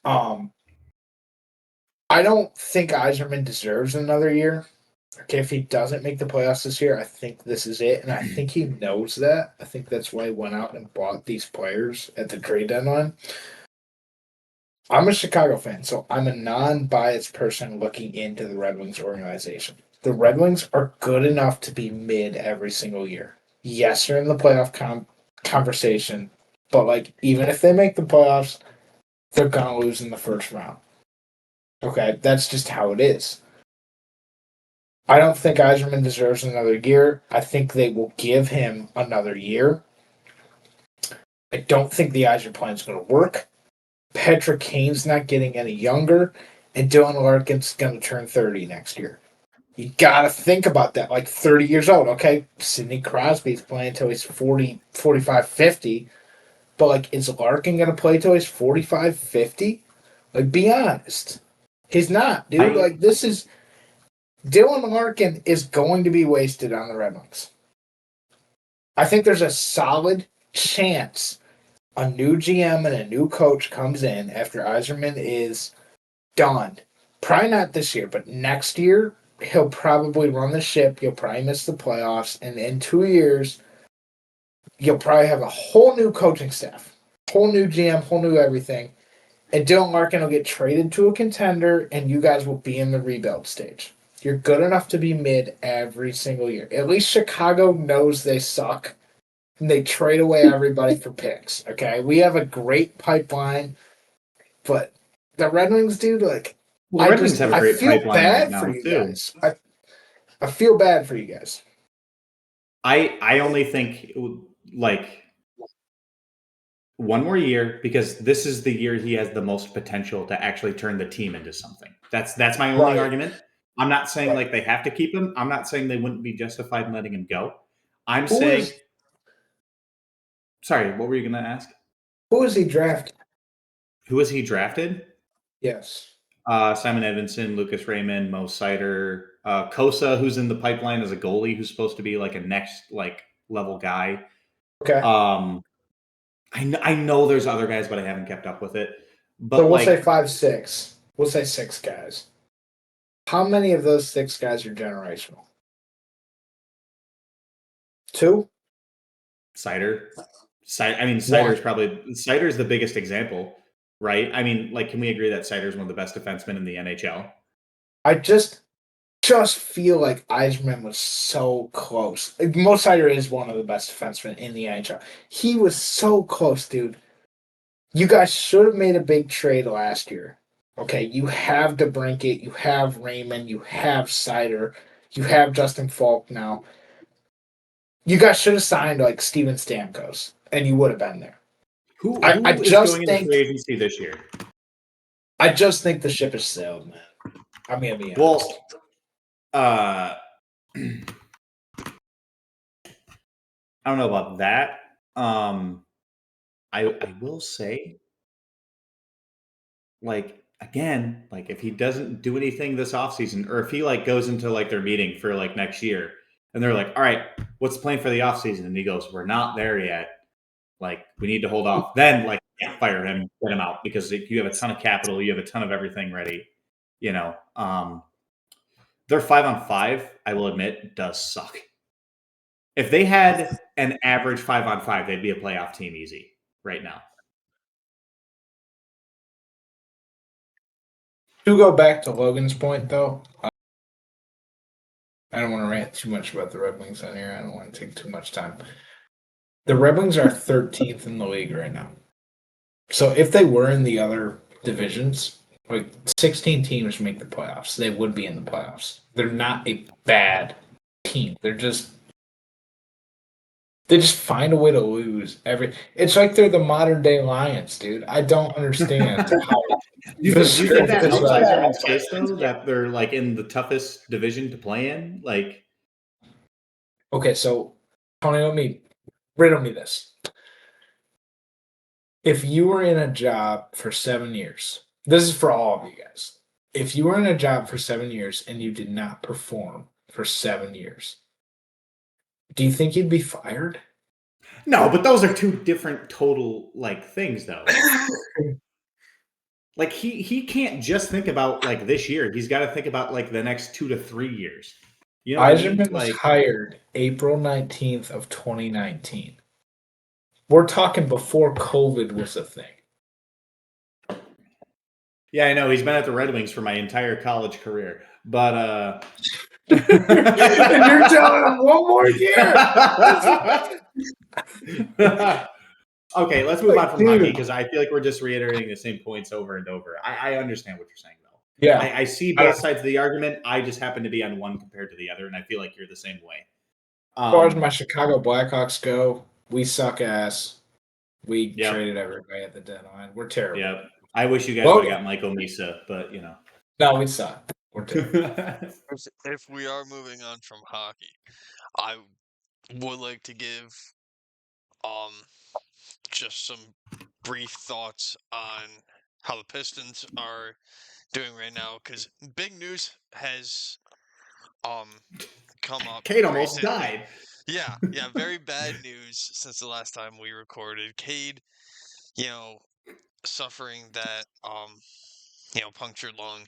I don't think Iserman deserves another year. Okay, if he doesn't make the playoffs this year, I think this is it, and I think he knows that. I think that's why he went out and bought these players at the trade deadline. I'm a Chicago fan, so I'm a non-biased person looking into the Red Wings organization. The Red Wings are good enough to be mid every single year. Yes, they're in the playoff conversation, but even if they make the playoffs, they're gonna lose in the first round. Okay, that's just how it is. I don't think Iserman deserves another year. I think they will give him another year. I don't think the Iser plan is going to work. Patrick Kane's not getting any younger, and Dylan Larkin's going to turn 30 next year. You got to think about that. 30 years old, okay? Sidney Crosby's playing until he's 40, 45, 50. But, is Larkin going to play till he's 45, 50? Be honest. He's not, dude. This is... Dylan Larkin is going to be wasted on the Red Wings. I think there's a solid chance a new GM and a new coach comes in after Iserman is done. Probably not this year, but next year, he'll probably run the ship. You'll probably miss the playoffs. And in 2 years, you'll probably have a whole new coaching staff, whole new GM, whole new everything. And Dylan Larkin will get traded to a contender, and you guys will be in the rebuild stage. You're good enough to be mid every single year. At least Chicago knows they suck, and they trade away everybody for picks. Okay, we have a great pipeline, but the Red Wings, dude, well, Red Wings have a great pipeline right now too. Guys. I feel bad for you guys. I only think one more year, because this is the year he has the most potential to actually turn the team into something. That's my only argument. I'm not saying they have to keep him. I'm not saying they wouldn't be justified in letting him go. I'm saying. Sorry, what were you going to ask? Who was he drafted? Who was he drafted? Yes. Simon Edvinsson, Lucas Raymond, Mo Seider, Kosa, who's in the pipeline as a goalie, who's supposed to be a next level guy. Okay. I know there's other guys, but I haven't kept up with it. But so we'll say 5, 6. We'll say 6 guys. How many of those 6 guys are generational? 2? Seider. Cider's the biggest example, right? I mean, like, can we agree that Cider's one of the best defensemen in the NHL? I just feel like Eisman was so close. Mo Seider is one of the best defensemen in the NHL. He was so close, dude. You guys should have made a big trade last year. Okay, you have DeBrincat, you have Raymond, you have Seider, you have Justin Falk now. You guys should have signed like Steven Stamkos, and you would have been there. Who is going into free agency this year? I just think the ship has sailed, man. I'm gonna be honest. Well, I don't know about that. I will say, like, again, like, if he doesn't do anything this offseason, or if he like goes into like their meeting for like next year and they're like, all right, what's the plan for the offseason? And he goes, we're not there yet. Like, we need to hold off. Then, like, fire him, get him out, because you have a ton of capital, you have a ton of everything ready. You know, their 5-on-5, I will admit, does suck. If they had an average 5-on-5, they'd be a playoff team easy right now. To go back to Logan's point, though, I don't want to rant too much about the Red Wings on here. I don't want to take too much time. The Red Wings are 13th in the league right now. So if they were in the other divisions, like 16 teams make the playoffs, they would be in the playoffs. They're not a bad team. They just find a way to lose It's like they're the modern day Lions, dude. I don't understand how. You think that helps Eiserman's case, though, that they're like in the toughest division to play in? Like, okay, so Tony, riddle me this. If you were in a job for 7 years, this is for all of you guys. If you were in a job for 7 years and you did not perform for 7 years, do you think you'd be fired? No, but those are two different total like things, though. Like, he can't just think about like this year. He's got to think about like the next 2 to 3 years. You know, Eiserman was hired April 19th of 2019. We're talking before COVID was a thing. Yeah, I know. He's been at the Red Wings for my entire college career. But and you're telling him one more year. Okay, let's move on from hockey, because I feel like we're just reiterating the same points over and over. I understand what you're saying, though. Yeah, I see both sides of the argument. I just happen to be on one compared to the other, and I feel like you're the same way. As far as my Chicago Blackhawks go, we suck ass. We traded everybody at the deadline. We're terrible. Yep. I wish you guys would have got Michael Misa, but, you know. No, we suck. We're terrible. If we are moving on from hockey, I would like to give just some brief thoughts on how the Pistons are doing right now, because big news has come up. Cade almost died. Yeah, very bad news since the last time we recorded. Cade, suffering that punctured lung.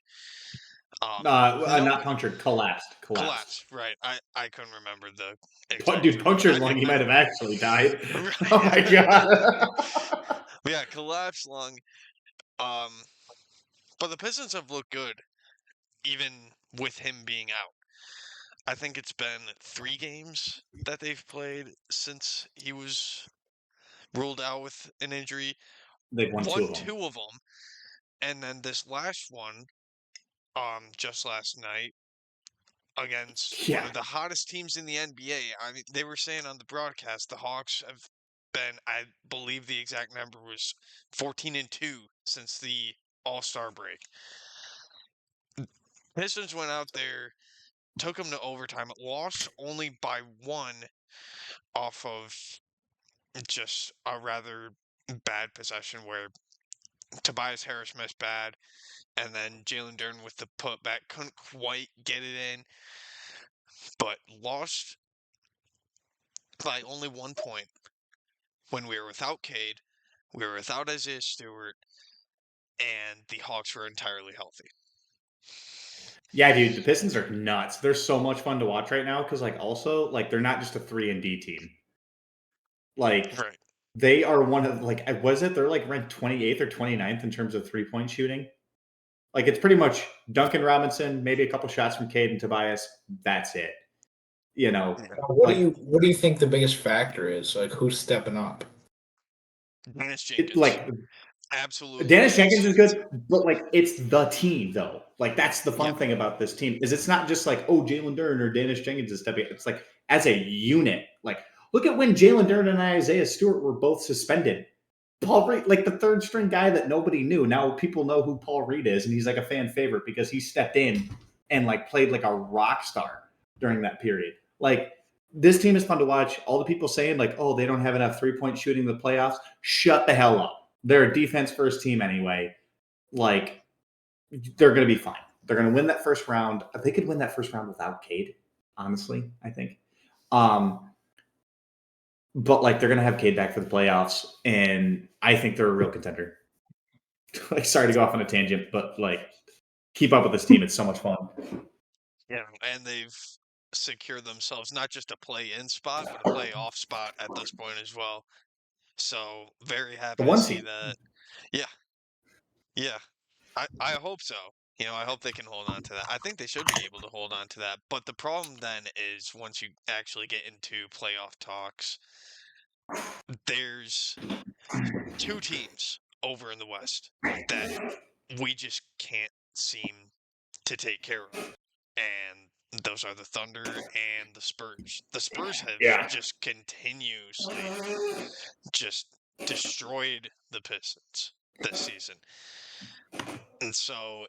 Not punctured, collapsed. Collapsed, right. I couldn't remember the exact Dude, punctured lung, he might have actually died. Right. Oh my god. Yeah, collapsed lung. But the Pistons have looked good, even with him being out. I think it's been 3 games that they've played since he was ruled out with an injury. They've won 2 of them. And then this last one, just last night, against one of the hottest teams in the NBA. I mean, they were saying on the broadcast the Hawks have been, I believe the exact number was 14-2 since the All-Star break. Pistons went out there, took them to overtime, lost only by 1 off of just a rather bad possession where Tobias Harris missed bad, and then Jalen Duren with the putback couldn't quite get it in, but lost by only 1 point when we were without Cade, we were without Isaiah Stewart, and the Hawks were entirely healthy. Yeah, dude, the Pistons are nuts. They're so much fun to watch right now because, like, also, like, they're not just a 3-and-D team. Like, right. They are one of they're like ranked 28th or 29th in terms of 3-point shooting. Like it's pretty much Duncan Robinson, maybe a couple shots from Cade and Tobias. That's it. What do you think the biggest factor is? Like who's stepping up? Dennis Jenkins. Like absolutely. Dennis Jenkins is good, but like it's the team though. Like that's the fun Yep. thing about this team is it's not just like, oh, Jalen Duren or Dennis Jenkins is stepping up. It's like as a unit. Like look at when Jalen Duren and Isaiah Stewart were both suspended. Paul Reed, like the third string guy that nobody knew. Now people know who Paul Reed is, and he's like a fan favorite because he stepped in and like played like a rock star during that period. Like this team is fun to watch. All the people saying like, oh, they don't have enough 3-point shooting in the playoffs. Shut the hell up. They're a defense first team anyway. Like they're going to be fine. They're going to win that first round. They could win that first round without Cade, honestly, I think. But like they're gonna have Cade back for the playoffs, and I think they're a real contender. Like, sorry to go off on a tangent, but like, keep up with this team. It's so much fun. Yeah, and they've secured themselves not just a play-in spot, but a playoff spot at this point as well. So very happy to see that. Yeah. I hope so. I hope they can hold on to that. I think they should be able to hold on to that. But the problem then is once you actually get into playoff talks, there's 2 teams over in the West that we just can't seem to take care of. And those are the Thunder and the Spurs. The Spurs have just continuously just destroyed the Pistons this season. And so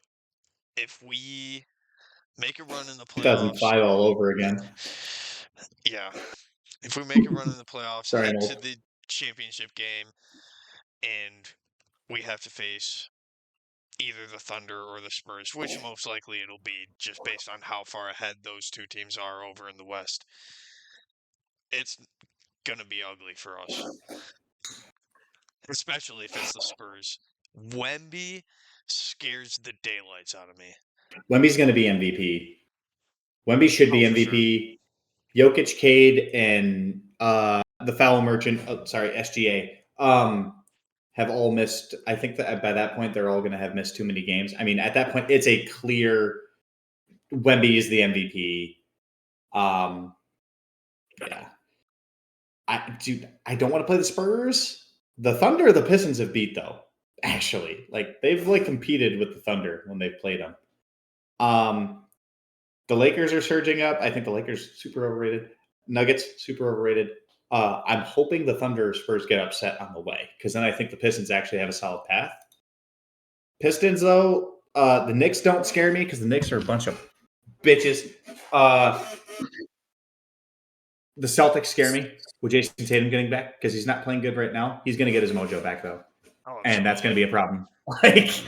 if we make a run in the playoffs, 2005 all over again. Yeah. If we make a run in the playoffs, head to the championship game, and we have to face either the Thunder or the Spurs, which most likely it'll be just based on how far ahead those 2 teams are over in the West. It's going to be ugly for us. Especially if it's the Spurs. Wemby scares the daylights out of me. Wemby's going to be MVP. Wemby should be MVP. Sure. Jokic, Cade, and the foul merchant, SGA, have all missed. I think that by that point, they're all going to have missed too many games. I mean, at that point, it's a clear Wemby is the MVP. Yeah. I don't want to play the Spurs. The Thunder, the Pistons have beat though. Actually, like they've like competed with the Thunder when they've played them. The Lakers are surging up. I think the Lakers super overrated. Nuggets super overrated. I'm hoping the Thunder Spurs get upset on the way because then I think the Pistons actually have a solid path. Pistons though, the Knicks don't scare me because the Knicks are a bunch of bitches. The Celtics scare me with Jason Tatum getting back because he's not playing good right now. He's going to get his mojo back though, and that's going to be a problem. Like,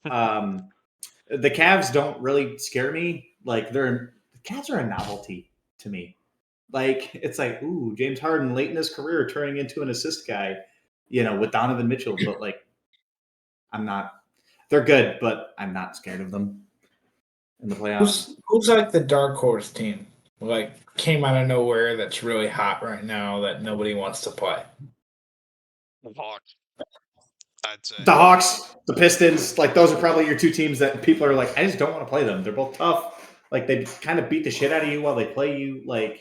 the Cavs don't really scare me. Like, the Cavs are a novelty to me. Like, it's like, ooh, James Harden late in his career turning into an assist guy, with Donovan Mitchell. But like, I'm not. They're good, but I'm not scared of them in the playoffs. Who's like the dark horse team? Like came out of nowhere that's really hot right now that nobody wants to play. The Hawks. I'd say. The Hawks, the Pistons, like those are probably your 2 teams that people are like, I just don't want to play them. They're both tough. Like they kind of beat the shit out of you while they play you. Like,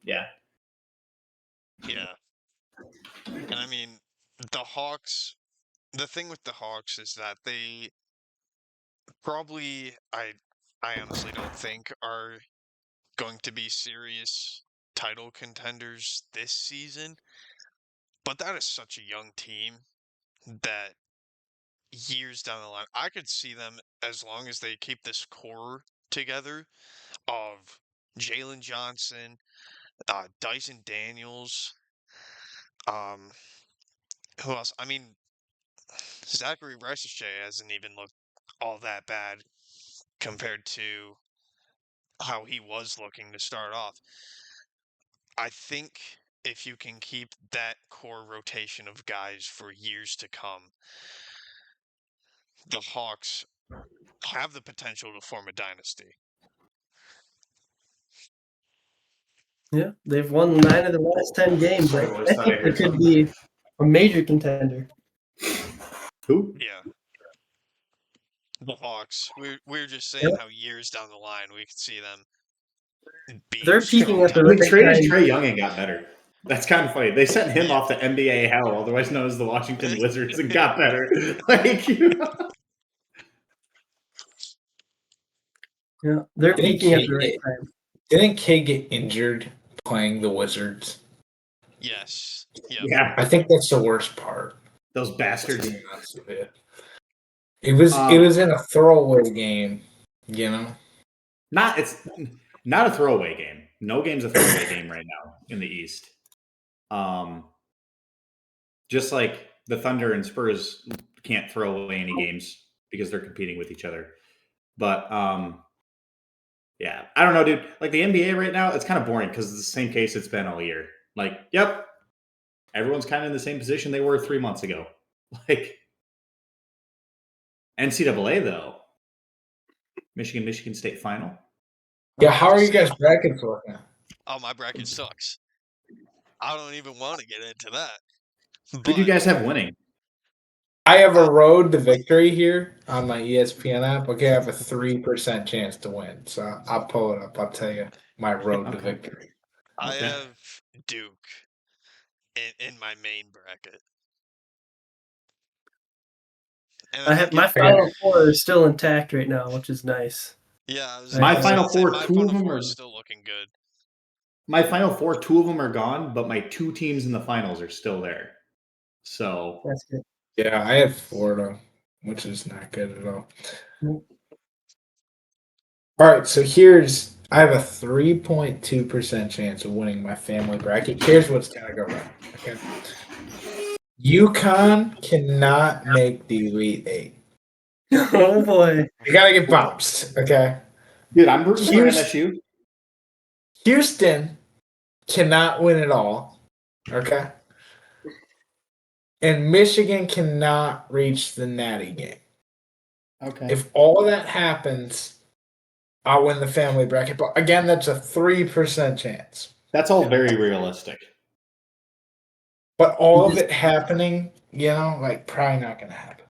yeah. Yeah. And I mean, the Hawks, the thing with the Hawks is that they probably, I honestly don't think are going to be serious title contenders this season. But that is such a young team that years down the line, I could see them as long as they keep this core together of Jalen Johnson, Dyson Daniels, who else? I mean, Zachary Rice-Shea hasn't even looked all that bad compared to how he was looking to start off. I think if you can keep that core rotation of guys for years to come, the Hawks have the potential to form a dynasty. Yeah, they've won 9 of the last 10 games. I think there could be A major contender. Who? Yeah. The Hawks. We're just saying Yep. how years down the line we could see them being They're strong peaking at the They right traded time. Trey Young and got better. That's kind of funny. They sent him Yeah. off to NBA hell, otherwise known as the Washington Wizards, and got better. Like, Yeah, they're Didn't peaking at Kid the right get time. didn't Kid get injured playing the Wizards? Yes. Yep. yeah, I think that's the worst part. those bastards. It was in a throwaway game, you know. It's not a throwaway game. No game's a throwaway game right now in the East. Just like the Thunder and Spurs can't throw away any games because they're competing with each other. But yeah, I don't know, dude. Like the NBA right now, it's kind of boring because it's the same case it's been all year. Like, yep, everyone's kind of in the same position they were 3 months ago. Like NCAA though, Michigan State final. Yeah, how are you guys brackets looking? Oh, my bracket sucks. I don't even want to get into that. Who do you But guys have winning? I have a road to victory here on my ESPN app. Okay, I have a 3% chance to win. So I'll pull it up. I'll tell you my road to Okay. victory. I Okay. have Duke in my main bracket. And I have my final four are still intact right now, which is nice. Yeah, I was My gonna final say, four, my two final of them four are is still looking good. my final four. Two of them are gone, but my two teams in the finals are still there. So That's good. Yeah, I had Florida, which is not good at all. Mm. All right, so I have a 3.2% chance of winning my family bracket. Here's what's gonna go wrong. Okay. UConn cannot make the Elite Eight. Oh boy. You gotta get bounced. Okay. dude, I'm rooting for MSU. Houston cannot win it all. Okay. And Michigan cannot reach the Natty game. Okay. If all that happens, I'll win the family bracket. But again, that's a 3% chance. That's all very realistic. But all of it happening, probably not going to happen.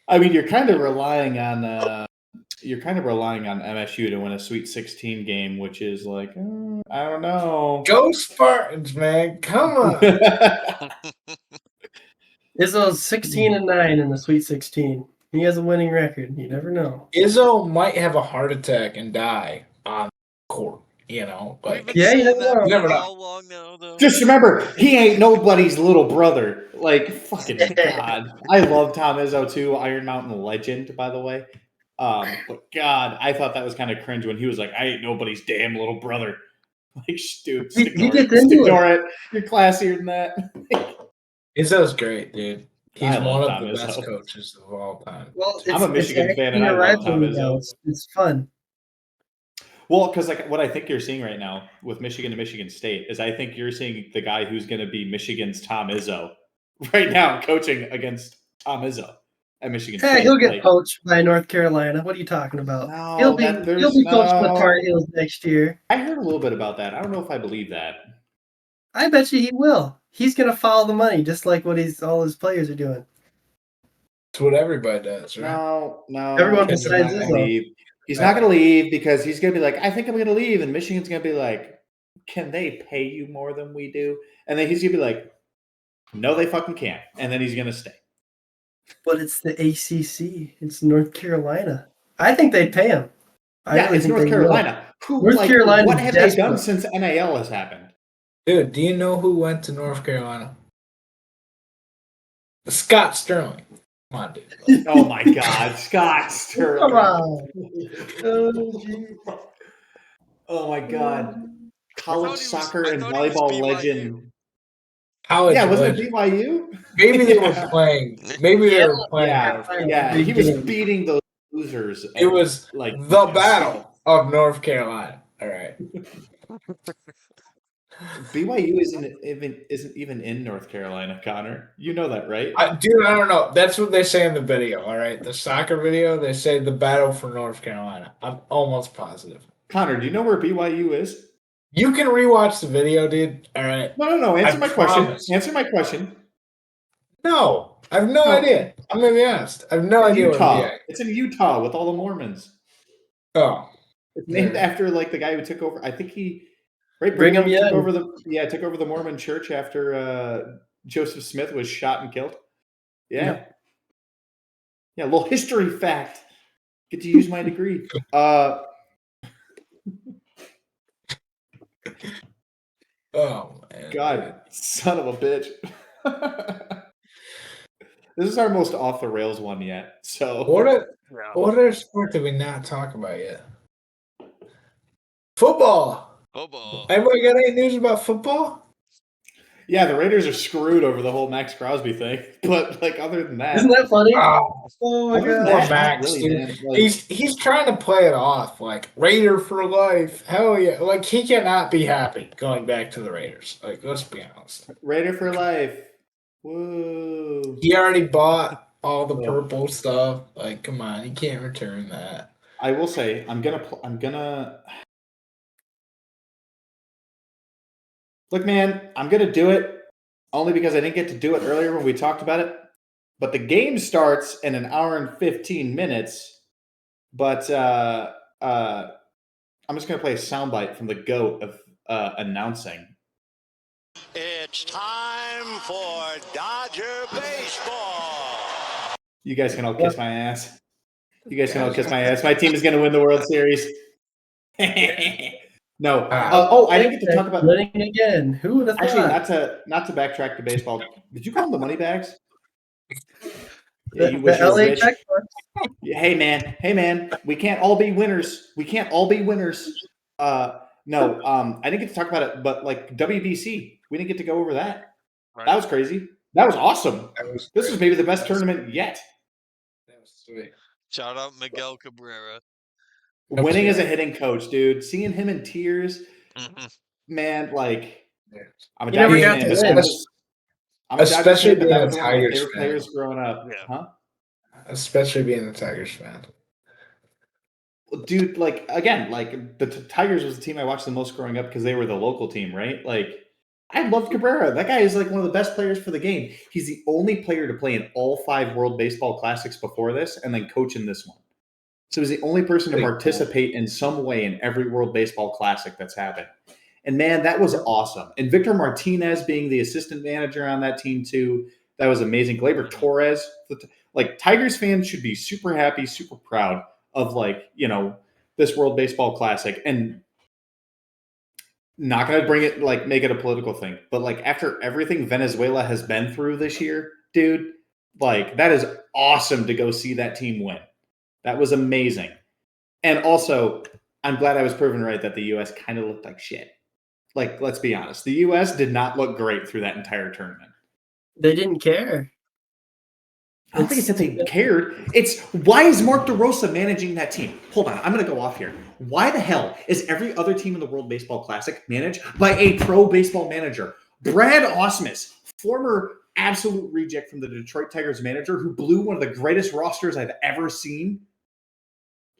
I mean, you're kind of relying on MSU to win a Sweet 16 game, which is like, I don't know. Go Spartans, man. Come on. Izzo's 16-9 in the Sweet 16. He has a winning record. You never know. Izzo might have a heart attack and die on court, We've Like, been Yeah, you saying never that know. for how long now, though? Just remember, he ain't nobody's little brother. Like, fucking God. I love Tom Izzo too, Iron Mountain legend, by the way. But God, I thought that was kind of cringe when he was like, I ain't nobody's damn little brother. Like, dude, just He ignore gets it. Just into ignore it. You're classier than that. Izzo's great, dude. He's I love one of Tom the best Izzo. coaches of all time. Well, I'm a Michigan it's fan, and actually I a love Tom rivalry now. Izzo. It's fun. Well, because like what I think you're seeing right now with Michigan and Michigan State is I think you're seeing the guy who's going to be Michigan's Tom Izzo right now coaching against Tom Izzo at Michigan Yeah, State. he'll get Like, poached by North Carolina. What are you talking about? no, he'll be coached by Tar Heels next year. I heard a little bit about that. I don't know if I believe that. I bet you he will. He's gonna follow the money, just like what all his players are doing. It's what everybody does, right? No. Everyone He's besides not Izzo. gonna leave. He's not going to leave because he's going to be like, I think I'm going to leave, and Michigan's going to be like, can they pay you more than we do? And then he's going to be like, no, they fucking can't. And then he's going to stay. But it's the ACC. It's North Carolina. I think they'd pay him. It's North Carolina. Carolina's what have they done since NIL has happened? Dude, do you know who went to North Carolina? Scott Sterling. Come on, dude. Oh my God, Scott Sterling. Come on. Oh my God. College soccer and thought he was volleyball BYU. legend. College wasn't legend. it BYU? Maybe they were playing. Maybe they were playing. Yeah. He was beating those losers. It was like the battle of North Carolina. All right. BYU isn't even in North Carolina, Connor. You know that, right? Dude, I don't know. That's what they say in the video, all right? The soccer video, they say the battle for North Carolina. I'm almost positive. Connor, do you know where BYU is? You can rewatch the video, dude. All right. No. Answer my question. promise. Answer my question. No, I have no idea. I'm gonna be honest. I have no idea what Utah. VA. It's in Utah with all the Mormons. Oh, It's named after like the guy who took over. I think Brigham took Young. over the Mormon church after Joseph Smith was shot and killed. Yeah. Yeah, a little history fact. Get to use my degree. oh man, God, son of a bitch. This is our most off the rails one yet. So what other sport did we not talk about yet? Football. Football. Anybody got any news about football? yeah, the Raiders are screwed over the whole Max Crosby thing. But like other than that, Isn't that funny? Oh, Oh my other than god. that, Max, not really, dude. man. Like, He's trying to play it off like Raider for life. Hell yeah! Like he cannot be happy going back to the Raiders. Like let's be honest. Raider for life. Whoa. He already bought all the Yeah. purple stuff. Like come on, he can't return that. I will say I'm gonna look, man. I'm gonna do it only because I didn't get to do it earlier when we talked about it. But the game starts in an hour and 15 minutes. But I'm just gonna play a soundbite from the GOAT of announcing. It's time for Dodger baseball. You guys can all kiss my ass. You guys can all kiss my ass. My team is gonna win the World Series. No. I didn't get to talk about winning again. Who would have thought? actually not to backtrack to baseball. Did you call them the money bags? Yeah, The you wish you were LA rich. checkbooks. Yeah, hey man, we can't all be winners. No, I didn't get to talk about it, but like WBC, we didn't get to go over that. Right. That was crazy. That was awesome. This was maybe the best That was tournament yet. That was sweet. Shout out Miguel Cabrera. Winning as a hitting coach, dude. Seeing him in tears, man. Like, I'm a He never Dodgers got fan, to but win. I'm a Dodgers Especially fan, but being that a was one of my Tigers favorite fan. players growing up. Yeah. Huh? Especially being a Tigers fan. Dude, like again, like the Tigers was the team I watched the most growing up because they were the local team, right? Like I loved Cabrera. That guy is like one of the best players for the game. He's the only player to play in all 5 World Baseball Classics before this and then coach in this one. So he's the only person to Pretty participate in some way in every World Baseball Classic that's happened. And man, that was awesome. And Victor Martinez being the assistant manager on that team too, that was amazing. Gleyber Torres, like Tigers fans should be super happy, super proud of like, this World Baseball Classic, and not going to bring it, like make it a political thing, but like after everything Venezuela has been through this year, dude, like that is awesome to go see that team win. That was amazing. And also, I'm glad I was proven right that the U.S. kind of looked like shit. Like, let's be honest. The U.S. did not look great through that entire tournament. They didn't care. I don't think it's that they cared. It's why is Mark DeRosa managing that team? Hold on, I'm going to go off here. Why the hell is every other team in the World Baseball Classic managed by a pro baseball manager? Brad Ausmus, former absolute reject from the Detroit Tigers manager who blew one of the greatest rosters I've ever seen.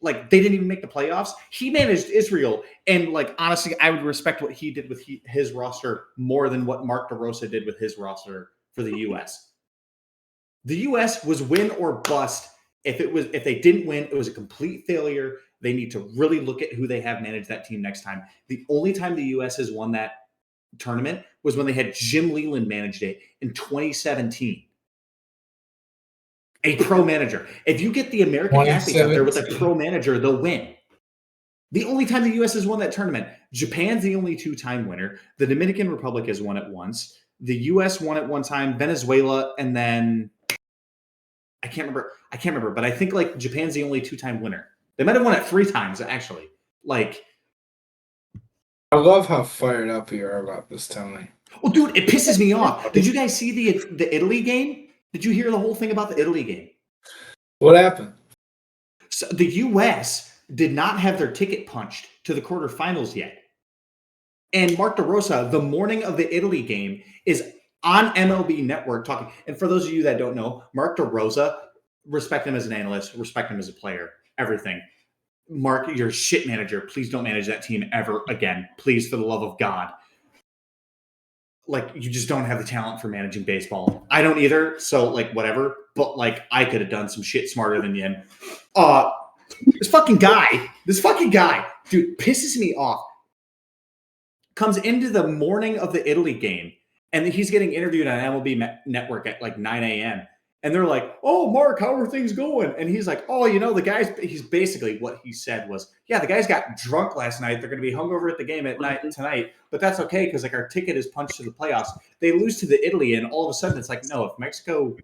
Like, they didn't even make the playoffs. He managed Israel, and like honestly, I would respect what he did with his roster more than what Mark DeRosa did with his roster for the U.S. The U.S. was win or bust. If they didn't win, it was a complete failure. They need to really look at who they have manage that team next time. The only time the U.S. has won that tournament was when they had Jim Leland managed it in 2017. A pro manager. If you get the American athletes out there with a pro manager, they'll win. The only time the U.S. has won that tournament, Japan's the only 2-time winner. The Dominican Republic has won it once. The U.S. won it one time. Venezuela, and then I can't remember, but I think like Japan's the only 2-time winner. They might have won it 3 times, actually. Like, I love how fired up you are about this, Tony. well, dude, it pisses me off. Did you guys see the Italy game? Did you hear the whole thing about the Italy game? What happened? So the U.S. did not have their ticket punched to the quarterfinals yet. And Mark DeRosa, the morning of the Italy game, is on MLB Network talking. And for those of you that don't know, Mark DeRosa, respect him as an analyst, respect him as a player, everything. Mark, you're a shit manager. Please don't manage that team ever again. Please, for the love of God. like, you just don't have the talent for managing baseball. I don't either. So, like, whatever. But, like, I could have done some shit smarter than you. This fucking guy, dude, pisses me off. Comes into the morning of the Italy game, and he's getting interviewed on MLB Network at like 9 a.m. And they're like, "Oh, Mark, how are things going?" And he's like, "Oh, the guys." He's basically, what he said was, "Yeah, the guys got drunk last night. They're going to be hungover at the game at night tonight, but that's okay because like our ticket is punched to the playoffs." They lose to the Italy, and all of a sudden it's like, no, if Mexico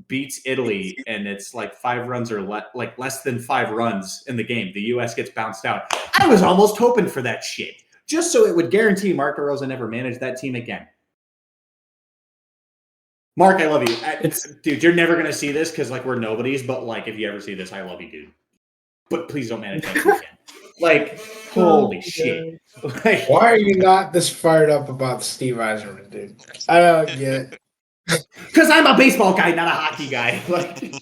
beats Italy and it's like 5 runs or like less than 5 runs in the game, the U.S. gets bounced out. I was almost hoping for that shit, just so it would guarantee Mark DeRosa never managed that team again. Mark, I love you. Dude, you're never going to see this because, like, we're nobodies, but, like, if you ever see this, I love you, dude. But please don't manage that team again. Like, holy shit. Like, why are you not this fired up about Steve Eiserman, dude? I don't get it. Because I'm a baseball guy, not a hockey guy. Like,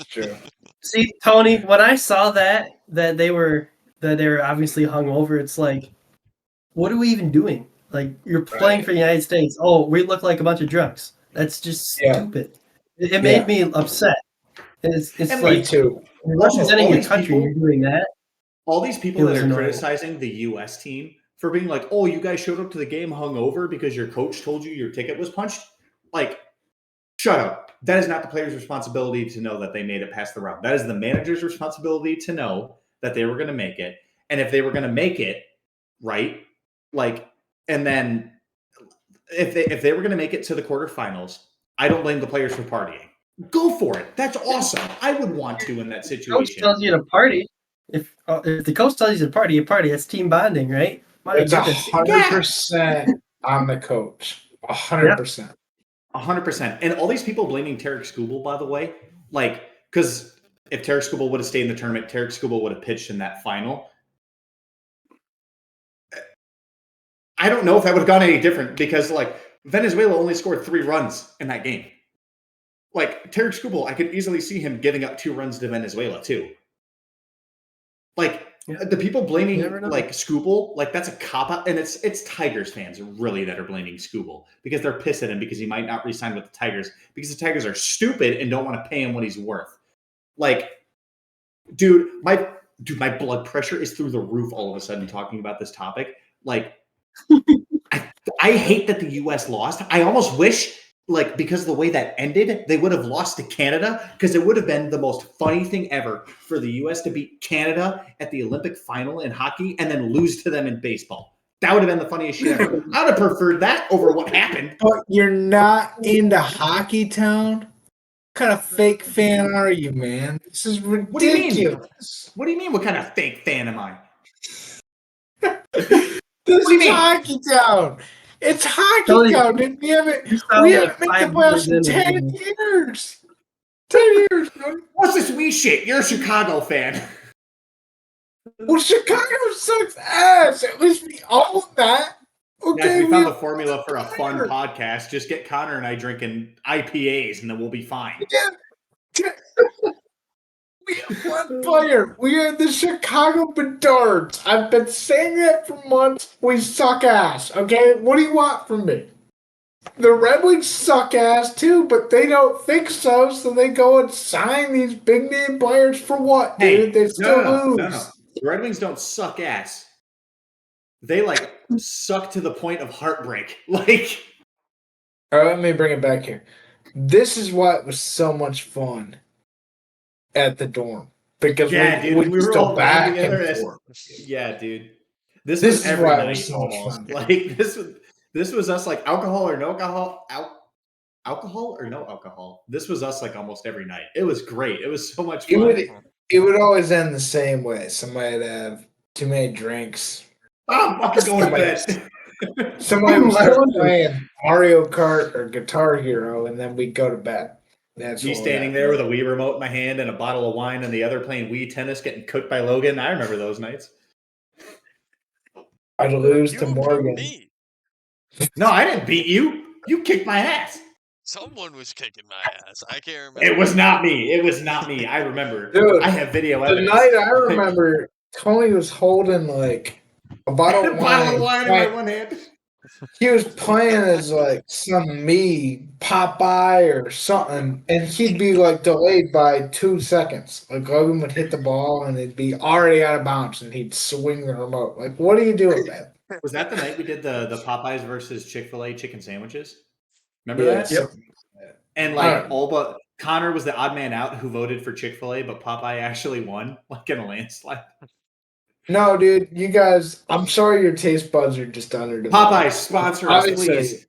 true. See, Tony, when I saw that they were obviously hungover, it's like, what are we even doing? Like, you're playing for the United States. Oh, we look like a bunch of drunks. That's just stupid. It made me upset. It's and like, me too. You're representing your country. You're doing that. All these people that are annoying. criticizing the U.S. team for being like, "Oh, you guys showed up to the game hungover because your coach told you your ticket was punched." Like, shut up. That is not the player's responsibility to know that they made it past the round. That is the manager's responsibility to know that they were going to make it. And if they were going to make it, right, like, and then if they were going to make it to the quarterfinals, I don't blame the players for partying. Go for it. That's awesome. I would want to in that situation. Coach tells you to party. If the coach tells you to party, you party. That's team bonding, right? It's 100% on the coach. 100%. 100%. And all these people blaming Tarek Skubal, by the way, like, because if Tarek Skubal would have stayed in the tournament, Tarek Skubal would have pitched in that final. I don't know if that would have gone any different because, like, Venezuela only scored 3 runs in that game. Like, Tarek Skubal, I could easily see him giving up 2 runs to Venezuela, too. Like, the people blaming, like, Skubal, like, that's a cop-out. And it's Tigers fans, really, that are blaming Skubal because they're pissed at him because he might not re-sign with the Tigers because the Tigers are stupid and don't want to pay him what he's worth. Like, dude, my blood pressure is through the roof all of a sudden talking about this topic. Like, I hate that the U.S. lost. I almost wish, like, because of the way that ended, they would have lost to Canada because it would have been the most funny thing ever for the U.S. to beat Canada at the Olympic final in hockey and then lose to them in baseball. That would have been the funniest shit ever. I would have preferred that over what happened. But you're not into Hockey Town? What kind of fake fan are you, man? This is ridiculous. What do you mean? What kind of fake fan am I? This is Hockey Town. It's Hockey Town, dude. We haven't made the playoffs in 10 years. 10 years, bro. What's this wee shit? You're a Chicago fan. Well, Chicago sucks ass. At least we own that. Okay, we found the formula for a fun podcast. Just get Connor and I drinking IPAs, and then we'll be fine. Yeah. We have one player. We are the Chicago Bedards. I've been saying that for months. We suck ass. Okay, what do you want from me? The Red Wings suck ass too, but they don't think so. So they go and sign these big name players for what, dude? They still lose. No. The Red Wings don't suck ass. They like suck to the point of heartbreak. Like, all right, let me bring it back here. This is what was so much fun at the dorm because we were all back and forth. Yeah, dude. This was every night so almost. Like this was us like alcohol or no alcohol. Alcohol or no alcohol. This was us like almost every night. It was great. It was so much fun. It would always end the same way. Somebody would have too many drinks. I'm fucking going to bed. Somebody would start playing Mario Kart or Guitar Hero, and then we'd go to bed. That's me standing there with a Wii remote in my hand and a bottle of wine, and the other playing Wii tennis, getting cooked by Logan. I remember those nights. I'd lose to Morgan. No, I didn't beat you. You kicked my ass. Someone was kicking my ass. I can't remember. It was not me. I remember. Dude, I have video evidence. The night I remember, Tony was holding like a bottle of wine in my one hand. he was playing as like some me Popeye or something, and he'd be like delayed by 2 seconds. Like Logan would hit the ball and it'd be already out of bounds, and he'd swing the remote. Like, what are you doing, man? Was that the night we did the Popeyes versus Chick-fil-A chicken sandwiches? Remember Yeah, that? Yep. And like all but Connor was the odd man out who voted for Chick-fil-A, but Popeye actually won, like in a landslide. No, dude, you guys. I'm sorry, your taste buds are just underdeveloped. Popeye, sponsor us, please.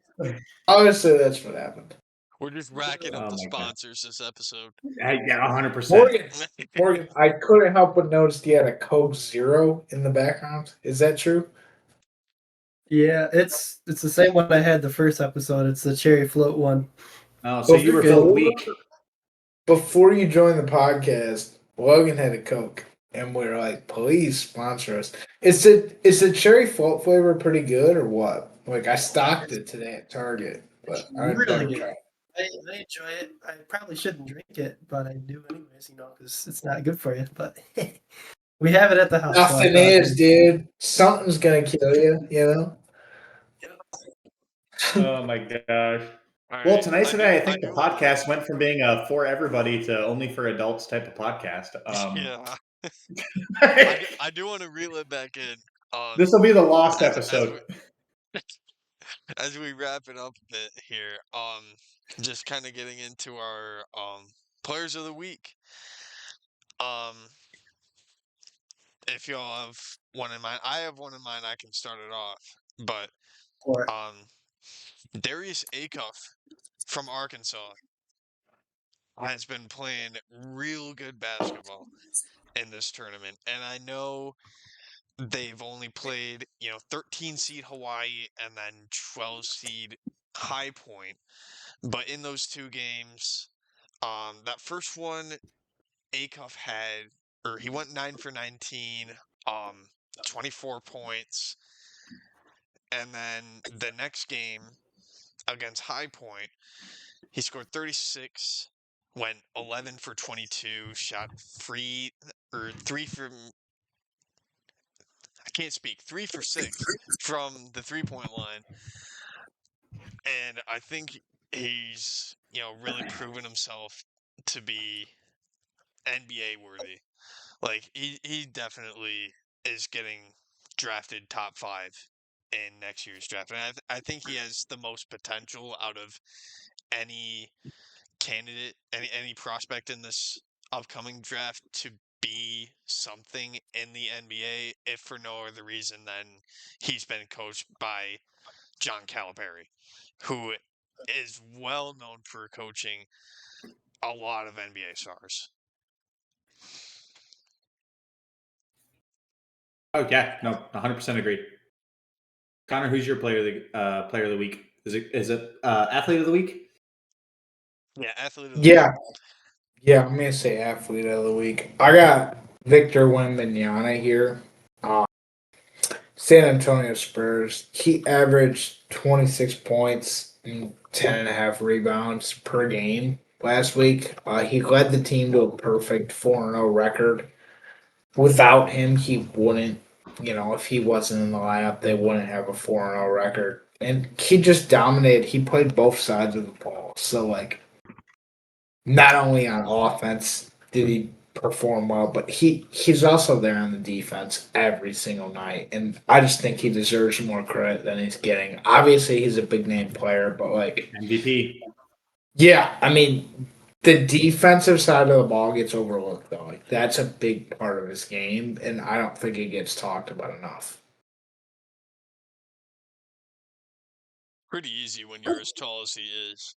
Obviously, that's what happened. We're just racking up the my God. sponsors this episode. Yeah, 100%. Morgan, I couldn't help but notice you had a Coke Zero in the background. Is that true? Yeah, it's the same one I had the first episode. It's the cherry float one. Oh, so you were feeling weak. Before you joined the podcast, Logan had a Coke, and we were like, "Please sponsor us." Is the cherry float flavor pretty good or what? Like, I stocked it today at Target, but I've Really never good. tried. I enjoy it. I probably shouldn't drink it, but I do anyways, because it's not good for you. But we have it at the house. Nothing is, dude. Something's gonna kill you, you know? Oh my gosh. All Well, right. tonight's the day. I think the do- podcast went from being a for everybody to only for adults type of podcast. Yeah. I do want to reel it back in. This will be the lost as episode. as we wrap it up a bit here, just kind of getting into our players of the week. If y'all have one in mind, I have one in mind. I can start it off, but Darius Acuff from Arkansas has been playing real good basketball in this tournament, and I know they've only played 13 seed Hawaii and then 12 seed High Point, but in those two games, that first one, Acuff he went 9 for 19, 24 points, and then the next game against High Point, he scored 36, went 11 for 22, shot three from, I can't speak, 3 for 6 from the 3-point line. And I think he's, really proven himself to be NBA worthy. Like, he definitely is getting drafted top 5 in next year's draft. And I think he has the most potential out of any candidate, any prospect in this upcoming draft to be something in the NBA, if for no other reason than he's been coached by John Calipari, who is well known for coaching a lot of NBA stars. Oh yeah, no, 100% agree. Connor, who's your player of the week? Is it athlete of the week? Yeah, athlete of the week. Yeah, I'm gonna say athlete of the week. I got Victor Wembanyama here. San Antonio Spurs. He averaged 26 points and 10.5 rebounds per game last week. He led the team to a perfect 4-0 record. Without him, he wouldn't. If he wasn't in the lineup, they wouldn't have a 4-0 record. And he just dominated. He played both sides of the ball. So, like, not only on offense did he perform well, but he's also there on the defense every single night. And I just think he deserves more credit than he's getting. Obviously, he's a big name player, but like MVP. Yeah, I mean, the defensive side of the ball gets overlooked though. Like that's a big part of his game, and I don't think it gets talked about enough. Pretty easy when you're as tall as he is.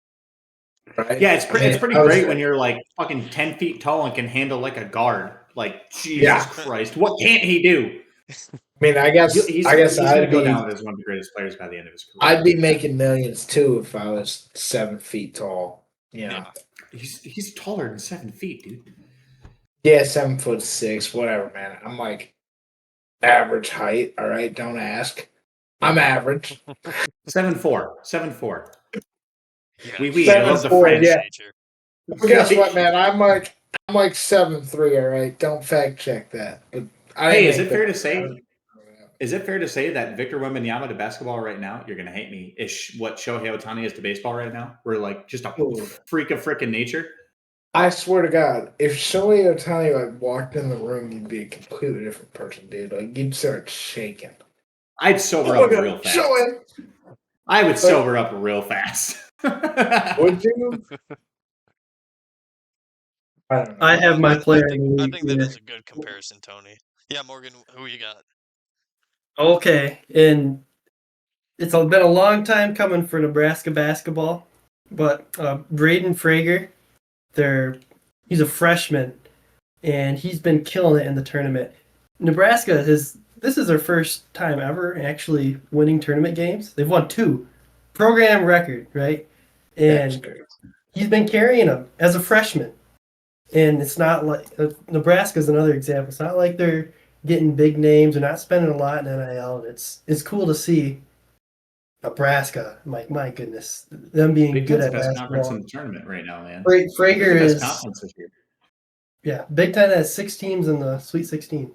Right? Yeah, it's pretty great when you're like fucking 10 feet tall and can handle like a guard. Like Jesus Christ, what can't he do? I mean, I guess he's going to go be down as one of the greatest players by the end of his career. I'd be making millions too if I was 7 feet tall. Yeah. He's taller than 7 feet, dude. Yeah, 7'6", whatever, man. I'm like average height. All right, don't ask. I'm average. 7'4". Yeah. I love the French. Yeah. But guess what, man? I'm like 7'3". All right, don't fact check that. But hey, is it fair to say? is it fair to say that Victor Wembanyama to basketball right now, you're going to hate me, is what Shohei Ohtani is to baseball right now? We're like just a freak of freaking nature. I swear to God, if Shohei Ohtani like walked in the room, you'd be a completely different person, dude. Like you'd start shaking. I'd sober up real fast. Shohei! I would sober up real fast. Would you? I don't know. I have my player of the I week think that here. is a good comparison, Tony. Yeah, Morgan, who you got? Okay, and it's been a long time coming for Nebraska basketball, but Braden Frager, he's a freshman, and he's been killing it in the tournament. Nebraska this is their first time ever actually winning tournament games. They've won 2, program record, right? And he's been carrying them as a freshman. And it's not like Nebraska's another example. It's not like they're getting big names. They're not spending a lot in NIL. It's cool to see Nebraska. My goodness, them being Big good Ten's at the best conference basketball. in the tournament right now, man. Frager Best is conference this year. yeah. Big Ten has 6 teams in the Sweet 16,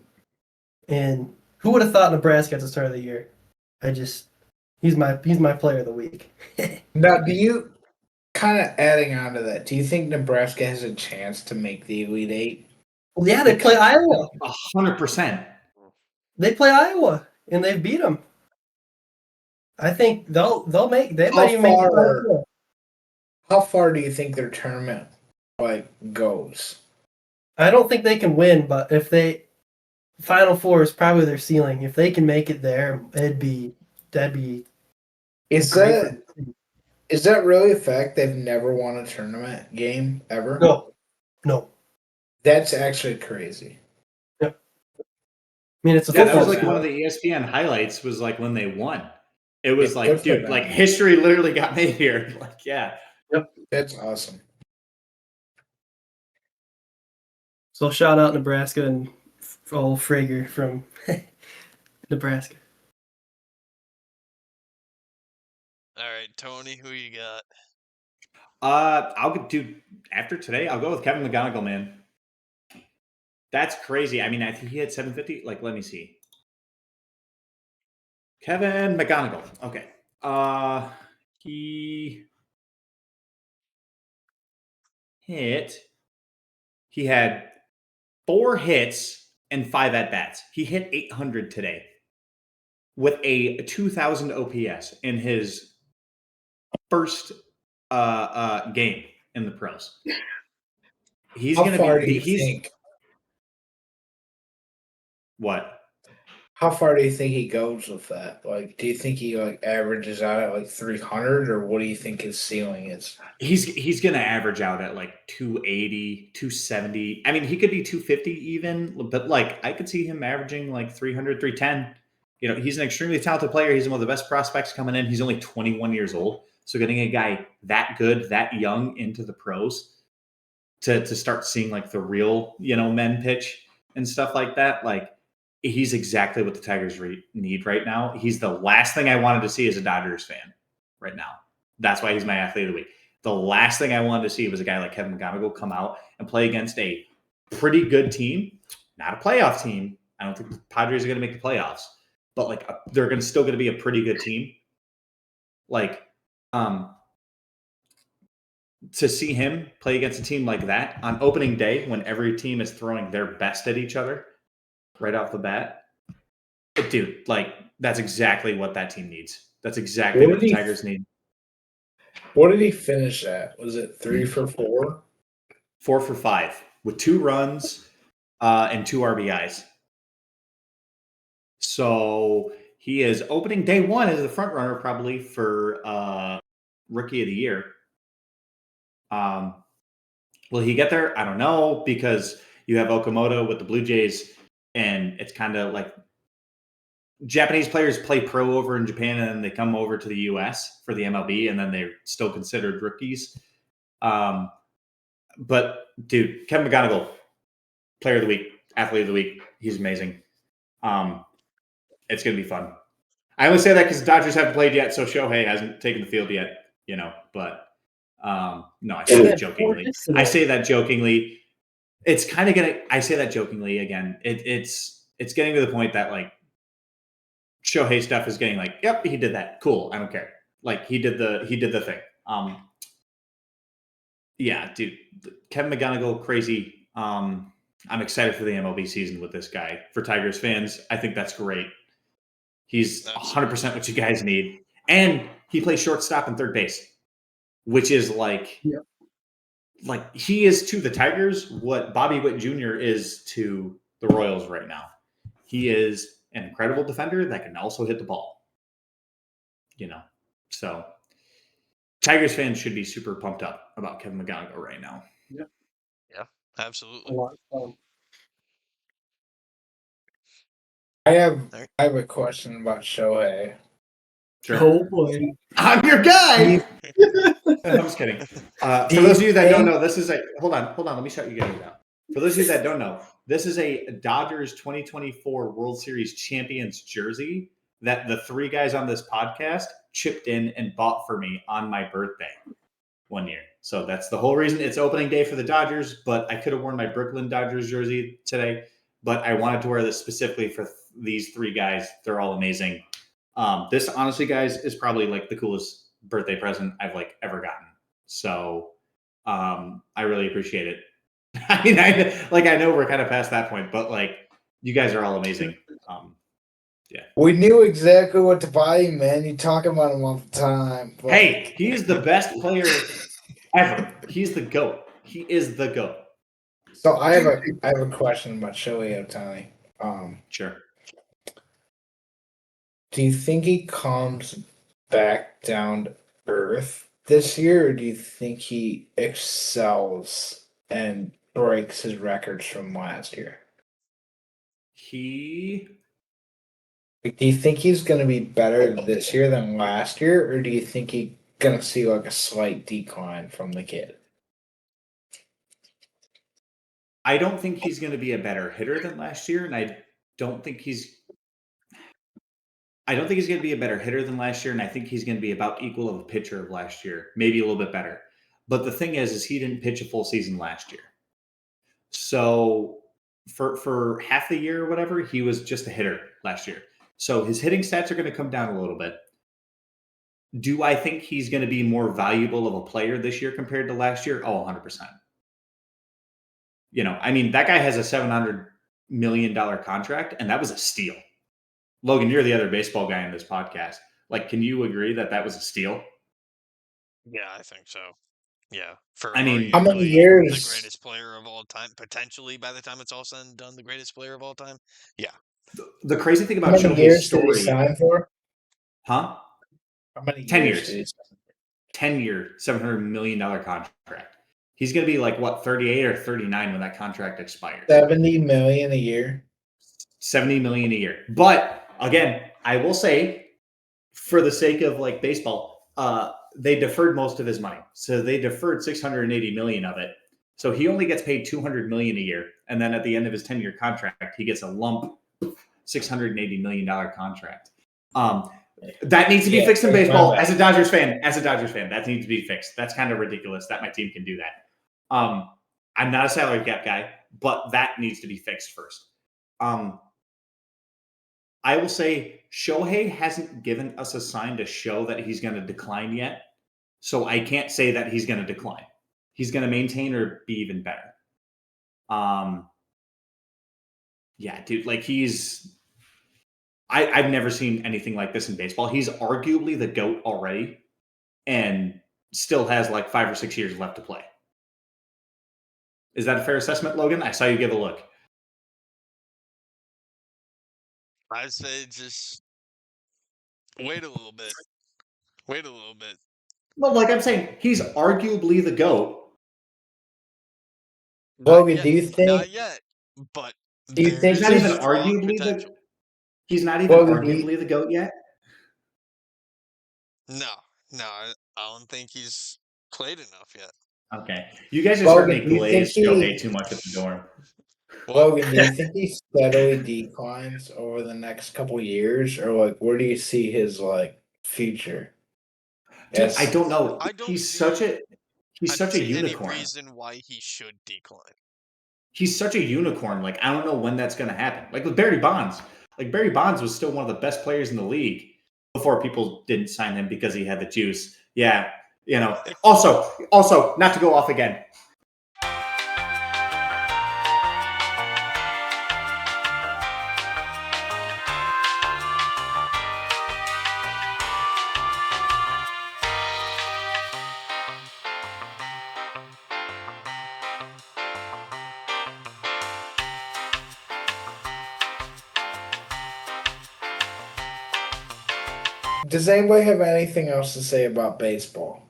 and who would have thought Nebraska at the start of the year? He's my player of the week. Now, do you kind of adding on to that? Do you think Nebraska has a chance to make the Elite Eight? Well, yeah, they play Iowa. 100%. They play Iowa, and they beat them. I think they'll make. They might even make the Final Four. How far do you think their tournament goes? I don't think they can win, but if Final Four is probably their ceiling. If they can make it there, that'd be. Is that really a fact? They've never won a tournament game ever? No. That's actually crazy. Yep. I mean, it's a that football was like sport. one of the ESPN highlights was like when they won. It was It's like, dude, like history literally got made here. Like, yeah. Yep. That's awesome. So shout out Nebraska and old Frager from Nebraska. All right, Tony, who you got? I'll do after today. I'll go with Kevin McGonigal, man. That's crazy. I mean, I think he had 750. Like, let me see. Kevin McGonigal. Okay. He had 4 hits and 5 at bats. He hit 800 today with a 2,000 OPS in his first game in the pros. He's How going far to do be. you think? What? How far do you think he goes with that? Like, do you think he averages out at 300, or what do you think his ceiling is? He's going to average out at 280, 270. I mean, he could be 250 even, but I could see him averaging 300, 310. You know, he's an extremely talented player. He's one of the best prospects coming in. He's only 21 years old. So getting a guy that good, that young into the pros to start seeing the real, men pitch and stuff like that, he's exactly what the Tigers need right now. He's the last thing I wanted to see as a Dodgers fan right now. That's why he's my athlete of the week. The last thing I wanted to see was a guy like Kevin McGonigal come out and play against a pretty good team, not a playoff team. I don't think the Padres are going to make the playoffs, but they're still going to be a pretty good team. To see him play against a team like that on opening day when every team is throwing their best at each other right off the bat, dude, that's exactly what that team needs. That's exactly what the Tigers need. What did he finish at? Was it 3 for 4? 4 for 5 with 2 runs and 2 RBIs. So he is opening day 1 as the front runner probably for Rookie of the Year. Will he get there? I don't know, because you have Okamoto with the Blue Jays, and it's kind of like Japanese players play pro over in Japan and then they come over to the US for the MLB, and then they're still considered rookies. But dude, Kevin McGonigal, player of the week, athlete of the week. He's amazing. It's going to be fun. I only say that because the Dodgers haven't played yet, so Shohei hasn't taken the field yet, but no, I say that jokingly. It's kind of I say that jokingly again. It's getting to the point that Shohei stuff is getting like, yep, he did that. Cool. I don't care. Like he did the thing. Yeah, dude. Kevin McGonigal, crazy. I'm excited for the MLB season with this guy. For Tigers fans, I think that's great. He's 100% what you guys need. And he plays shortstop and third base, which is like he is to the Tigers what Bobby Witt Jr. is to the Royals right now. He is an incredible defender that can also hit the ball. So Tigers fans should be super pumped up about Kevin McGonigal right now. Yeah, absolutely. I have a question about Shohei. Sure. Oh boy. I'm your guy. I'm just kidding. For those of you that don't know, this is a hold on. Let me shut you guys down. For those of you that don't know, this is a Dodgers 2024 World Series champions jersey that the three guys on this podcast chipped in and bought for me on my birthday one year. So that's the whole reason. It's opening day for the Dodgers, but I could have worn my Brooklyn Dodgers jersey today, but I wanted to wear this specifically for these three guys. They're all amazing. This honestly, guys, is probably like the coolest birthday present I've like ever gotten. So I really appreciate it. I mean, I know we're kind of past that point, but like you guys are all amazing. Yeah. We knew exactly what to buy you, man. You talk about him all the time. But... Hey, he is the best player ever. He's the GOAT. He is the GOAT. So I have a question about Shohei Ohtani. Sure. Do you think he comes back down to earth this year, or do you think he excels and breaks his records from last year? Do you think he's going to be better this year than last year, or do you think he's going to see like a slight decline from the kid? I don't think he's going to be a better hitter than last year, and I don't think he's going to be a better hitter than last year, and I think he's going to be about equal of a pitcher of last year, maybe a little bit better. But the thing is he didn't pitch a full season last year. So for half the year or whatever, he was just a hitter last year. So his hitting stats are going to come down a little bit. Do I think he's going to be more valuable of a player this year compared to last year? Oh, 100%. I mean, that guy has a $700 million contract, and that was a steal. Logan, you're the other baseball guy in this podcast. Like, can you agree that that was a steal? Yeah, I think so. Yeah. I mean, how many years? The greatest player of all time, potentially by the time it's all said and done, the greatest player of all time. Yeah. The crazy thing about how many years story, did he sign for? Huh? How many 10 years? 10-year, $700 million contract. He's going to be like, what, 38 or 39 when that contract expires? $70 million a year. $70 million a year. But again, I will say, for the sake of like baseball, they deferred most of his money. So they deferred $680 million of it. So he only gets paid $200 million a year. And then at the end of his 10-year contract, he gets a lump $680 million contract. That needs to be fixed in baseball. As a Dodgers fan, that needs to be fixed. That's kind of ridiculous that my team can do that. I'm not a salary cap guy, but that needs to be fixed first. I will say Shohei hasn't given us a sign to show that he's going to decline yet. So I can't say that he's going to decline. He's going to maintain or be even better. Yeah, dude, like I've never seen anything like this in baseball. He's arguably the GOAT already and still has like 5 or 6 years left to play. Is that a fair assessment, Logan? I saw you give a look. I'd say just wait a little bit. No, like I'm saying, he's arguably the GOAT. Logan, do you think? Not yet, but do you think he's not even arguably the? He's not even arguably the GOAT yet. No, I don't think he's played enough yet. Okay, you guys are starting to glaze Shohei too much at the dorm. Logan, do you think he steadily declines over the next couple years, or like where do you see his like future? Dude, I don't know. I don't he's such a see unicorn. any reason why he should decline. he's such a unicorn. Like, I don't know when that's going to happen. Like with Barry Bonds. Like, Barry Bonds was still one of the best players in the league before people didn't sign him because he had the juice. Yeah. Also, not to go off again. Does anybody have anything else to say about baseball?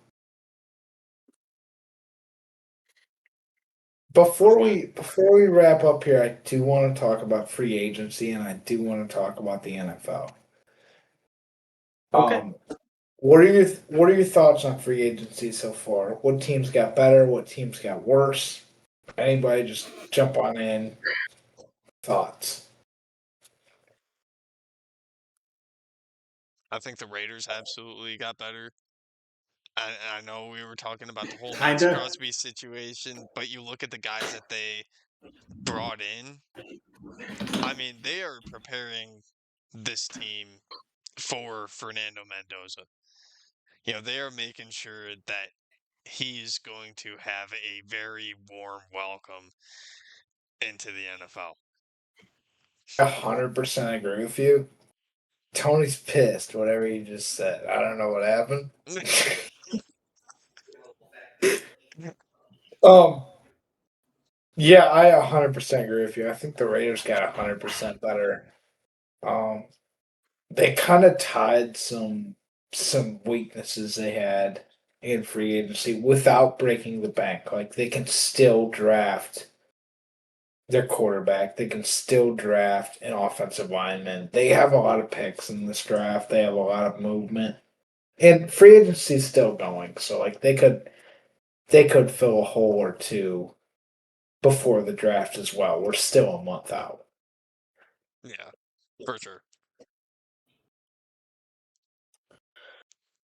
Before we wrap up here, I do want to talk about free agency and I do want to talk about the NFL. Okay. What are your thoughts on free agency so far? What teams got better? What teams got worse? Anybody just jump on in? Thoughts? I think the Raiders absolutely got better. I know we were talking about the whole Max Kinda. Crosby situation, but you look at the guys that they brought in. I mean, they are preparing this team for Fernando Mendoza. They are making sure that he's going to have a very warm welcome into the NFL. 100% agree with you. Tony's pissed, whatever you just said. I don't know what happened. um, yeah, I 100% agree with you. I think the Raiders got 100% better. They kind of tied some weaknesses they had in free agency without breaking the bank. Like they can still draft their quarterback. They can still draft an offensive lineman. They have a lot of picks in this draft. They have a lot of movement. And free agency is still going. So like they could fill a hole or two before the draft as well. We're still a month out. Yeah, for sure.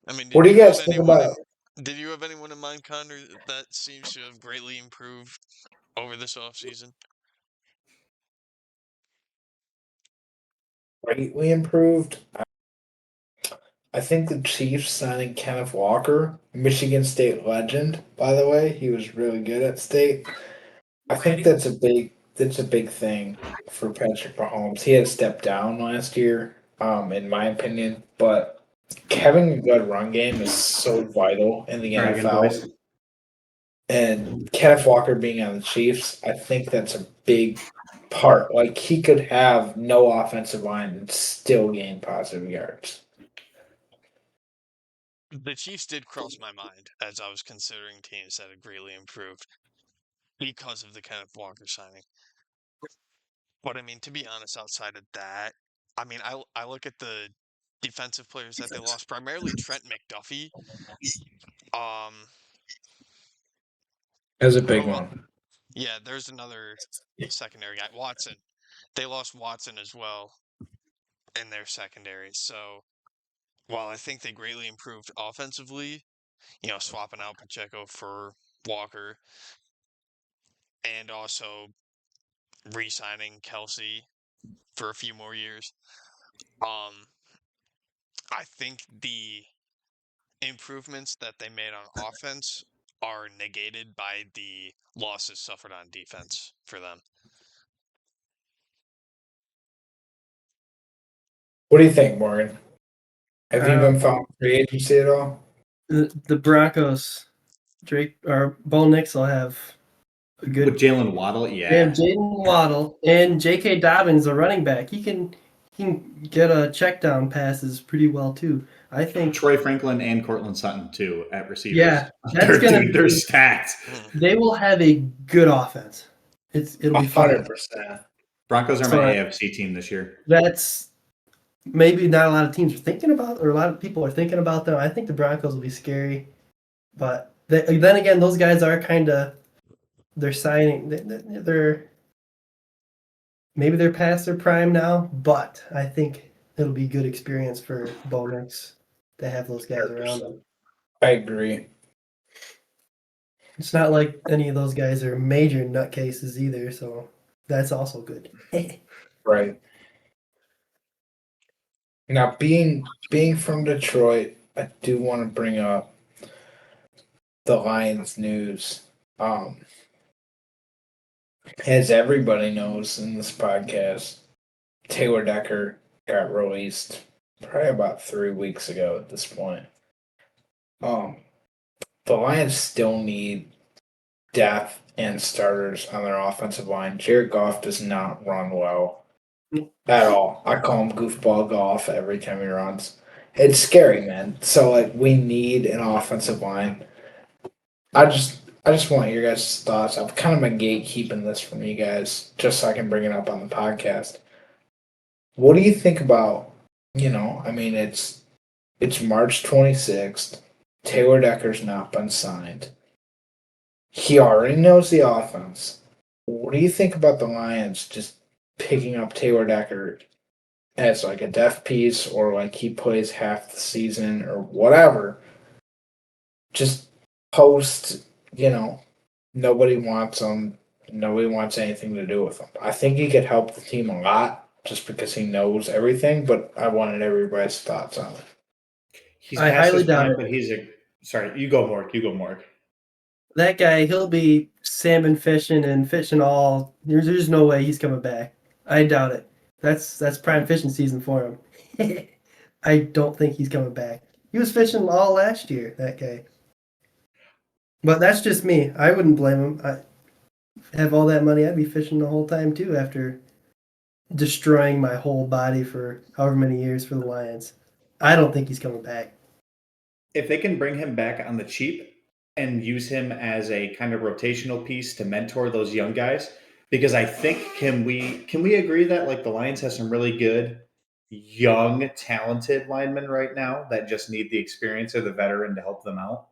I mean, What do you guys think about did you have anyone in mind, Connor, that seems to have greatly improved over this offseason? greatly improved? I think the Chiefs signing Kenneth Walker, Michigan State legend, by the way. He was really good at state. I think that's a big thing for Patrick Mahomes. He had stepped down last year, in my opinion, but having a good run game is so vital in the Dragon NFL. boys. And Kenneth Walker being on the Chiefs, I think that's a big part. Like he could have no offensive line and still gain positive yards. The Chiefs did cross my mind as I was considering teams that had greatly improved because of the Kenneth Walker signing. But I mean, to be honest, outside of that, I mean, I look at the defensive players that they lost, primarily Trent McDuffie. Um, That's a big who? one. Yeah, there's another secondary guy, Watson. They lost Watson as well in their secondary. So while I think they greatly improved offensively, swapping out Pacheco for Walker and also re-signing Kelsey for a few more years. I think the improvements that they made on offense are negated by the losses suffered on defense for them. What do you think, Morgan? Have you been Um, following free agency at all? the Broncos, Drake or Bo Nix will have a With good. Jalen Waddle, They yeah. have Jaden Waddle and J.K. Dobbins, the running back. He can get a check down passes pretty well too. I think. Troy Franklin and Cortland Sutton too at receivers. Yeah, that's gonna They're be. stacked. They will have a good offense. It'll be fun. 100%. Broncos are my So AFC team this year. that's maybe not a lot of teams are thinking about, or a lot of people are thinking about them. I think the Broncos will be scary, but then again, those guys are kind of they're signing. They're maybe they're past their prime now, but I think it'll be good experience for Bo Nix to have those guys around them. I agree. It's not like any of those guys are major nutcases either, so that's also good. Right. Now, being from Detroit, I do want to bring up the Lions news. Um, as everybody knows in this podcast, Taylor Decker got released probably about 3 weeks ago at this point. Um, the Lions still need depth and starters on their offensive line. Jared Goff does not run well at all. I call him goofball golf every time he runs. It's scary, man. So like we need an offensive line. I just want your guys' thoughts. I've kind of been gatekeeping this from you guys just so I can bring it up on the podcast. What do you think about, I mean it's March 26th. Taylor Decker's not been signed. He already knows the offense. What do you think about the Lions just picking up Taylor Decker as like a depth piece or like he plays half the season or whatever? Just post, nobody wants him. Nobody wants anything to do with him. I think he could help the team a lot just because he knows everything, but I wanted everybody's thoughts on it. He's I past highly his doubt prime, it. but he's a. Sorry, you go, Mark. You go, Mark. That guy, he'll be salmon fishing and fishing all. There's no way he's coming back. I doubt it. That's prime fishing season for him. I don't think he's coming back. He was fishing all last year, that guy. But that's just me. I wouldn't blame him. I have all that money. I'd be fishing the whole time too after destroying my whole body for however many years for the Lions. I don't think he's coming back. If they can bring him back on the cheap and use him as a kind of rotational piece to mentor those young guys, because I think can we agree that like the Lions have some really good young talented linemen right now that just need the experience of the veteran to help them out.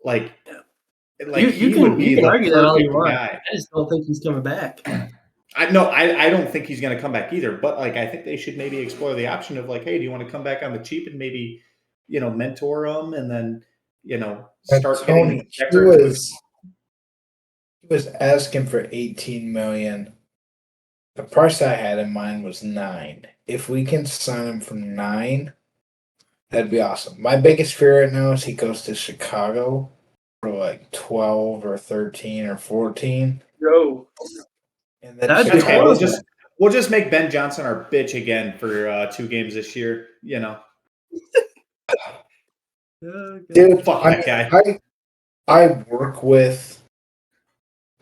Like You he can would be the argue that all you perfect want. guy. I just don't think he's coming back. I no, I don't think he's going to come back either. But like, I think they should maybe explore the option of like, hey, do you want to come back on the cheap and maybe, mentor them and then, But start getting Tony, he Decker into was he was asking for 18 million. The price I had in mind was 9. If we can sign him for 9, that'd be awesome. My biggest fear right now is he goes to Chicago for like 12 or 13 or 14. Yo, And then that'd be That's okay. Chicago. horrible. We'll just make Ben Johnson our bitch again for 2 games this year. Dude, Fuck I that mean, guy. I work with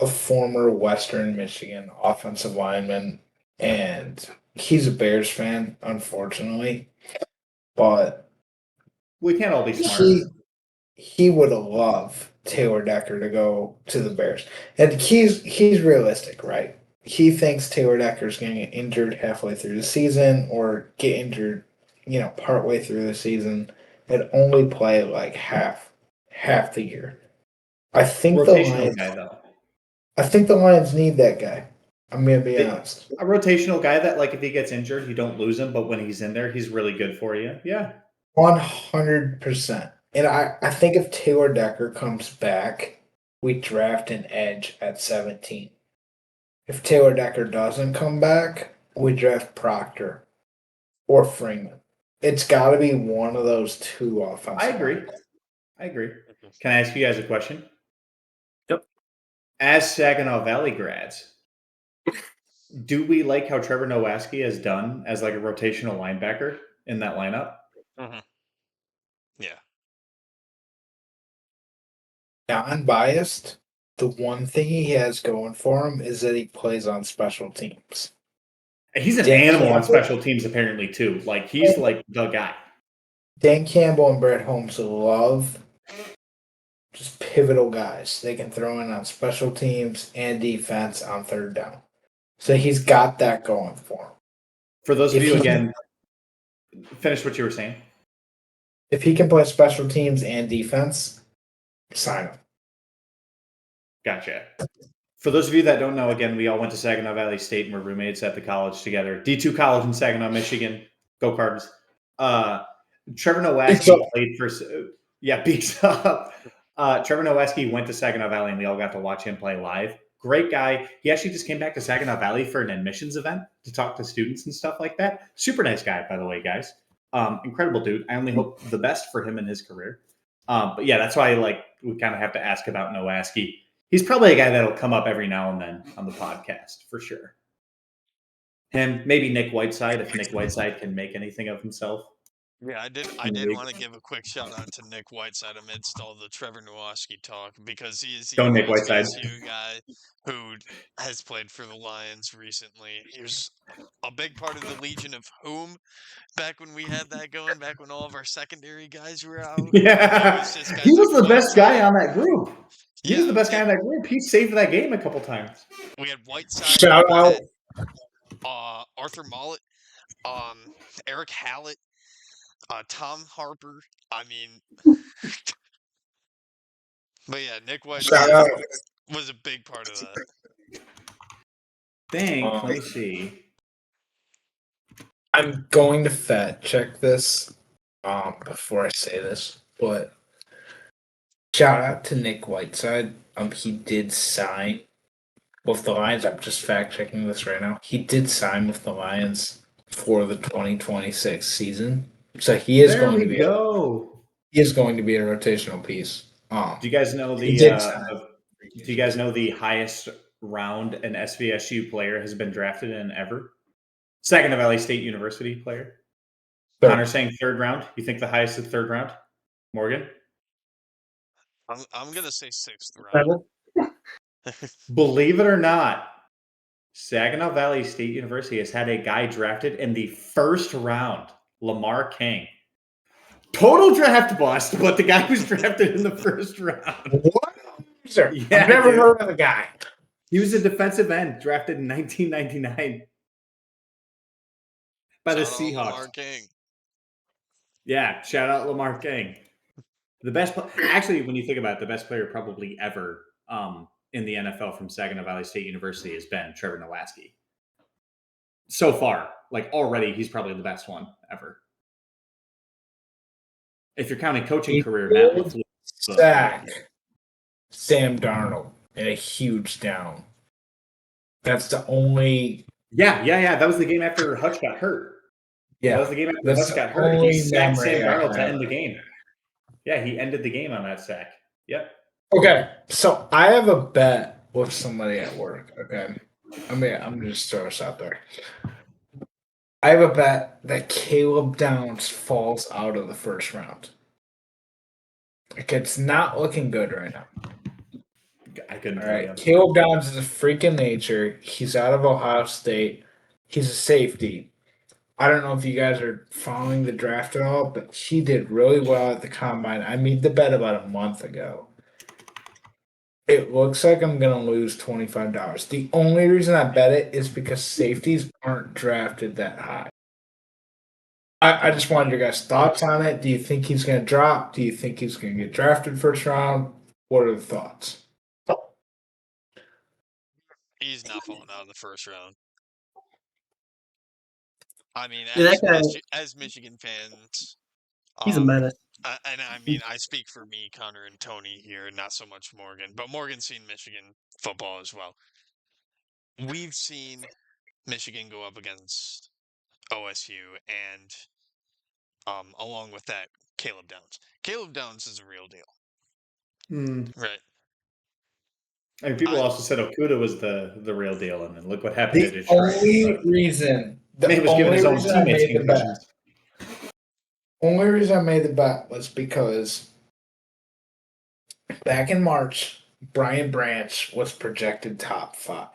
a former Western Michigan offensive lineman, and he's a Bears fan, unfortunately. But We can't all be smart. he would love Taylor Decker to go to the Bears. And he's realistic, right? He thinks Taylor Decker's going to get injured halfway through the season or get injured, partway through the season and only play like half the year. I think the Rotational Lions guy though. I think the Lions need that guy. I'm gonna be honest. A rotational guy that like if he gets injured, you don't lose him, but when he's in there, he's really good for you. Yeah. 100%. And I think if Taylor Decker comes back, we draft an edge at 17. If Taylor Decker doesn't come back, we draft Proctor or Freeman. It's got to be one of those two offensive. I agree. Can I ask you guys a question? Yep. As Saginaw Valley grads, do we like how Trevor Nowaski has done as like a rotational linebacker in that lineup? Mm-hmm. Yeah. Non-biased, the one thing he has going for him is that he plays on special teams. He's an Dan animal on Campbell? special teams, apparently, too. Like, he's like the guy. Dan Campbell and Brett Holmes love just pivotal guys. They can throw in on special teams and defense on third down. So he's got that going for him. For those of If you, he- again, finish what you were saying. If he can play special teams and defense, sign him. Gotcha. For those of you that don't know, again, we all went to Saginaw Valley State and were roommates at the college together. D2 college in Saginaw, Michigan. Go Cards. Trevor Nowaski played for – yeah, beats up. Trevor Nowaski went to Saginaw Valley, and we all got to watch him play live. Great guy. He actually just came back to Saginaw Valley for an admissions event to talk to students and stuff like that. Super nice guy, by the way, guys. Incredible dude. I only hope the best for him in his career. But yeah, that's why we kind of have to ask about Nowaski. He's probably a guy that'll come up every now and then on the podcast for sure. Him, maybe Nick Whiteside, if Nick Whiteside can make anything of himself. Yeah, I did want to give a quick shout out to Nick Whiteside amidst all the Trevor Nowaski talk, because he is the Go only Nick Whiteside. SVSU guy who has played for the Lions recently. He was a big part of the Legion of Whom back when we had that going, back when all of our secondary guys were out. Yeah, It was just guys he was like the best guy Whiteside. on that group. He was Yeah, the best guy on that group. He saved that game a couple times. we had Whiteside, Shout we out. had Arthur Mollett, Eric Hallett, Tom Harper. I mean, but yeah, Nick Shout Whiteside out. was a big part of that. Let me see. I'm going to fact check this before I say this, but shout out to Nick Whiteside. He did sign with the Lions. I'm just fact checking this right now. He did sign with the Lions for the 2026 season, so he is going to be. He is going to be a rotational piece. Do you guys know he did sign. do you guys know the highest round an SVSU player has been drafted in ever? Saginaw Valley State University player. Connor saying third round. You think the highest is third round? Morgan? I'm gonna say sixth round. Believe it or not, Saginaw Valley State University has had a guy drafted in the first round, Lamar King. Total draft bust, but the guy was drafted in the first round. What? Sir, Yeah, I've never heard of the guy. He was a defensive end drafted in 1999 by the Seahawks. Lamar King. Yeah, shout out Lamar King. The best, actually, when you think about it, the best player probably ever in the NFL from Saginaw Valley State University has been Trevor Nowaski. So far, already, he's probably the best one ever. If you're counting coaching career, Matt LaFleur. Sack Sam Darnold in a huge down. That's the only. Yeah. That was the game after Hutch got hurt. Yeah, that was the game after Hutch got hurt. He sacked Sam Darnold to end the game. Yeah, he ended the game on that sack. Yep. Okay, so I have a bet with somebody at work. Okay, I'm gonna just throw this out there. I have a bet that Caleb Downs falls out of the first round. It's not looking good right now. I couldn't All tell right, you. Caleb Downs is a freak of nature. He's out of Ohio State. He's a safety. I don't know if you guys are following the draft at all, but he did really well at the combine. I made the bet about a month ago. It looks like I'm going to lose $25. The only reason I bet it is because safeties aren't drafted that high. I just wanted your guys' thoughts on it. Do you think he's going to drop? Do you think he's going to get drafted first round? What are the thoughts? He's not falling out of the first round. I mean, as Michigan fans, he's a menace. And I mean, I speak for me, Connor, and Tony here, not so much Morgan, but Morgan's seen Michigan football as well. We've seen Michigan go up against OSU, and along with that, Caleb Downs. Caleb Downs is a real deal, right? And people also said Okuda was the real deal, and then look what happened to The Detroit. only reason he was giving his own teammates concussions. Only reason I made the bet was because back in March, Brian Branch was projected top 5.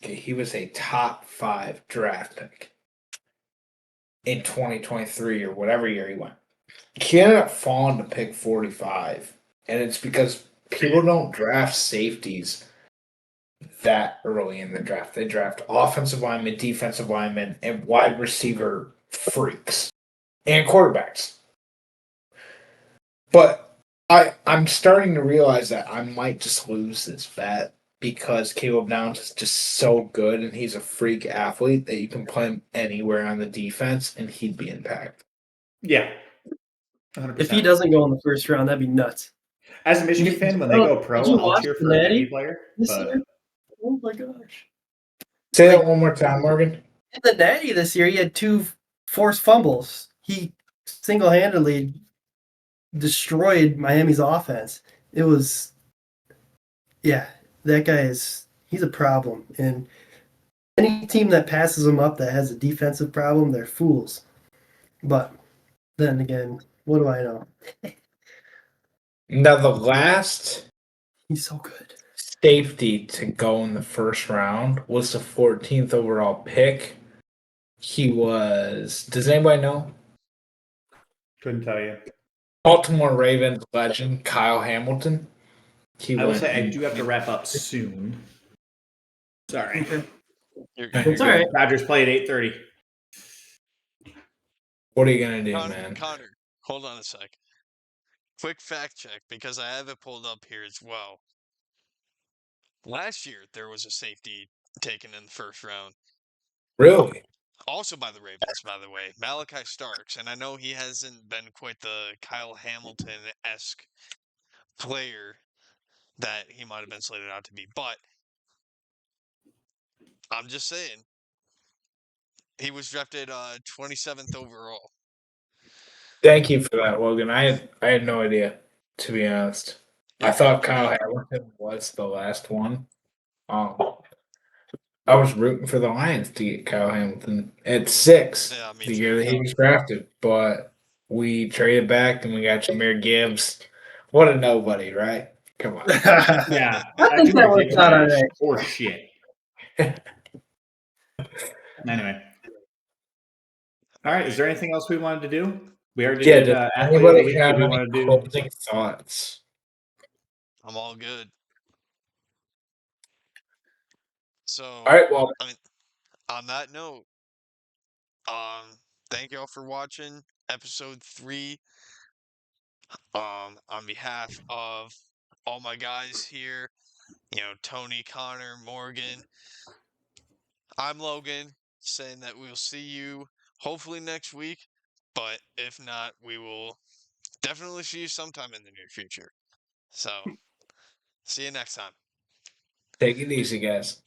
Okay, he was a top 5 draft pick in 2023 or whatever year he went. He ended up falling to pick 45, and it's because people don't draft safeties that early in the draft. They draft offensive linemen, defensive linemen, and wide receiver freaks. And quarterbacks. But I'm starting to realize that I might just lose this bet because Caleb Downs is just so good and he's a freak athlete that you can play him anywhere on the defense and he'd be impactful. Yeah. 100%. If he doesn't go in the first round, that'd be nuts. As a Michigan fan, when they go pro, Did you I'll watch cheer the for any Natty player. this But year? Oh my gosh! Say that one more time, Morgan. In the Natty this year, he had 2 forced fumbles. He single-handedly destroyed Miami's offense. It was, yeah, that guy he's a problem. And any team that passes him up that has a defensive problem, they're fools. But then again, what do I know? Now, the last He's so good. safety to go in the first round was the 14th overall pick. He was, does anybody know? couldn't tell you. Baltimore Ravens legend Kyle Hamilton. He I will went say I in- do have to wrap up soon. Sorry. You're It's all right. Dodgers play at 8:30. What are you gonna do, Connor, man? Connor, hold on a sec. Quick fact check because I have it pulled up here as well. Last year there was a safety taken in the first round, Really? also by the Ravens, by the way, Malachi Starks, and I know he hasn't been quite the Kyle Hamilton-esque player that he might have been slated out to be, but I'm just saying he was drafted 27th overall. Thank you for that, Logan. I had no idea, to be honest. I You're thought good, you're Kyle good. Hamilton was the last one. I was rooting for the Lions to get Kyle Hamilton at 6, Yeah, me the year too. that he was drafted, but we traded back and we got Jameer Gibbs. What a nobody, right? Come on. Yeah, I think that Jahmyr worked Gibbs out all is right. horse shit. Anyway, all right. Is there anything else we wanted to do? We already Yeah, did does athlete of the anybody week. have Did we any want to do? closing thoughts? I'm all good. So, All right, well, I mean, on that note, thank y'all for watching episode 3. On behalf of all my guys here, Tony, Connor, Morgan, I'm Logan, saying that we'll see you hopefully next week, but if not, we will definitely see you sometime in the near future. So, see you next time. take it easy, guys.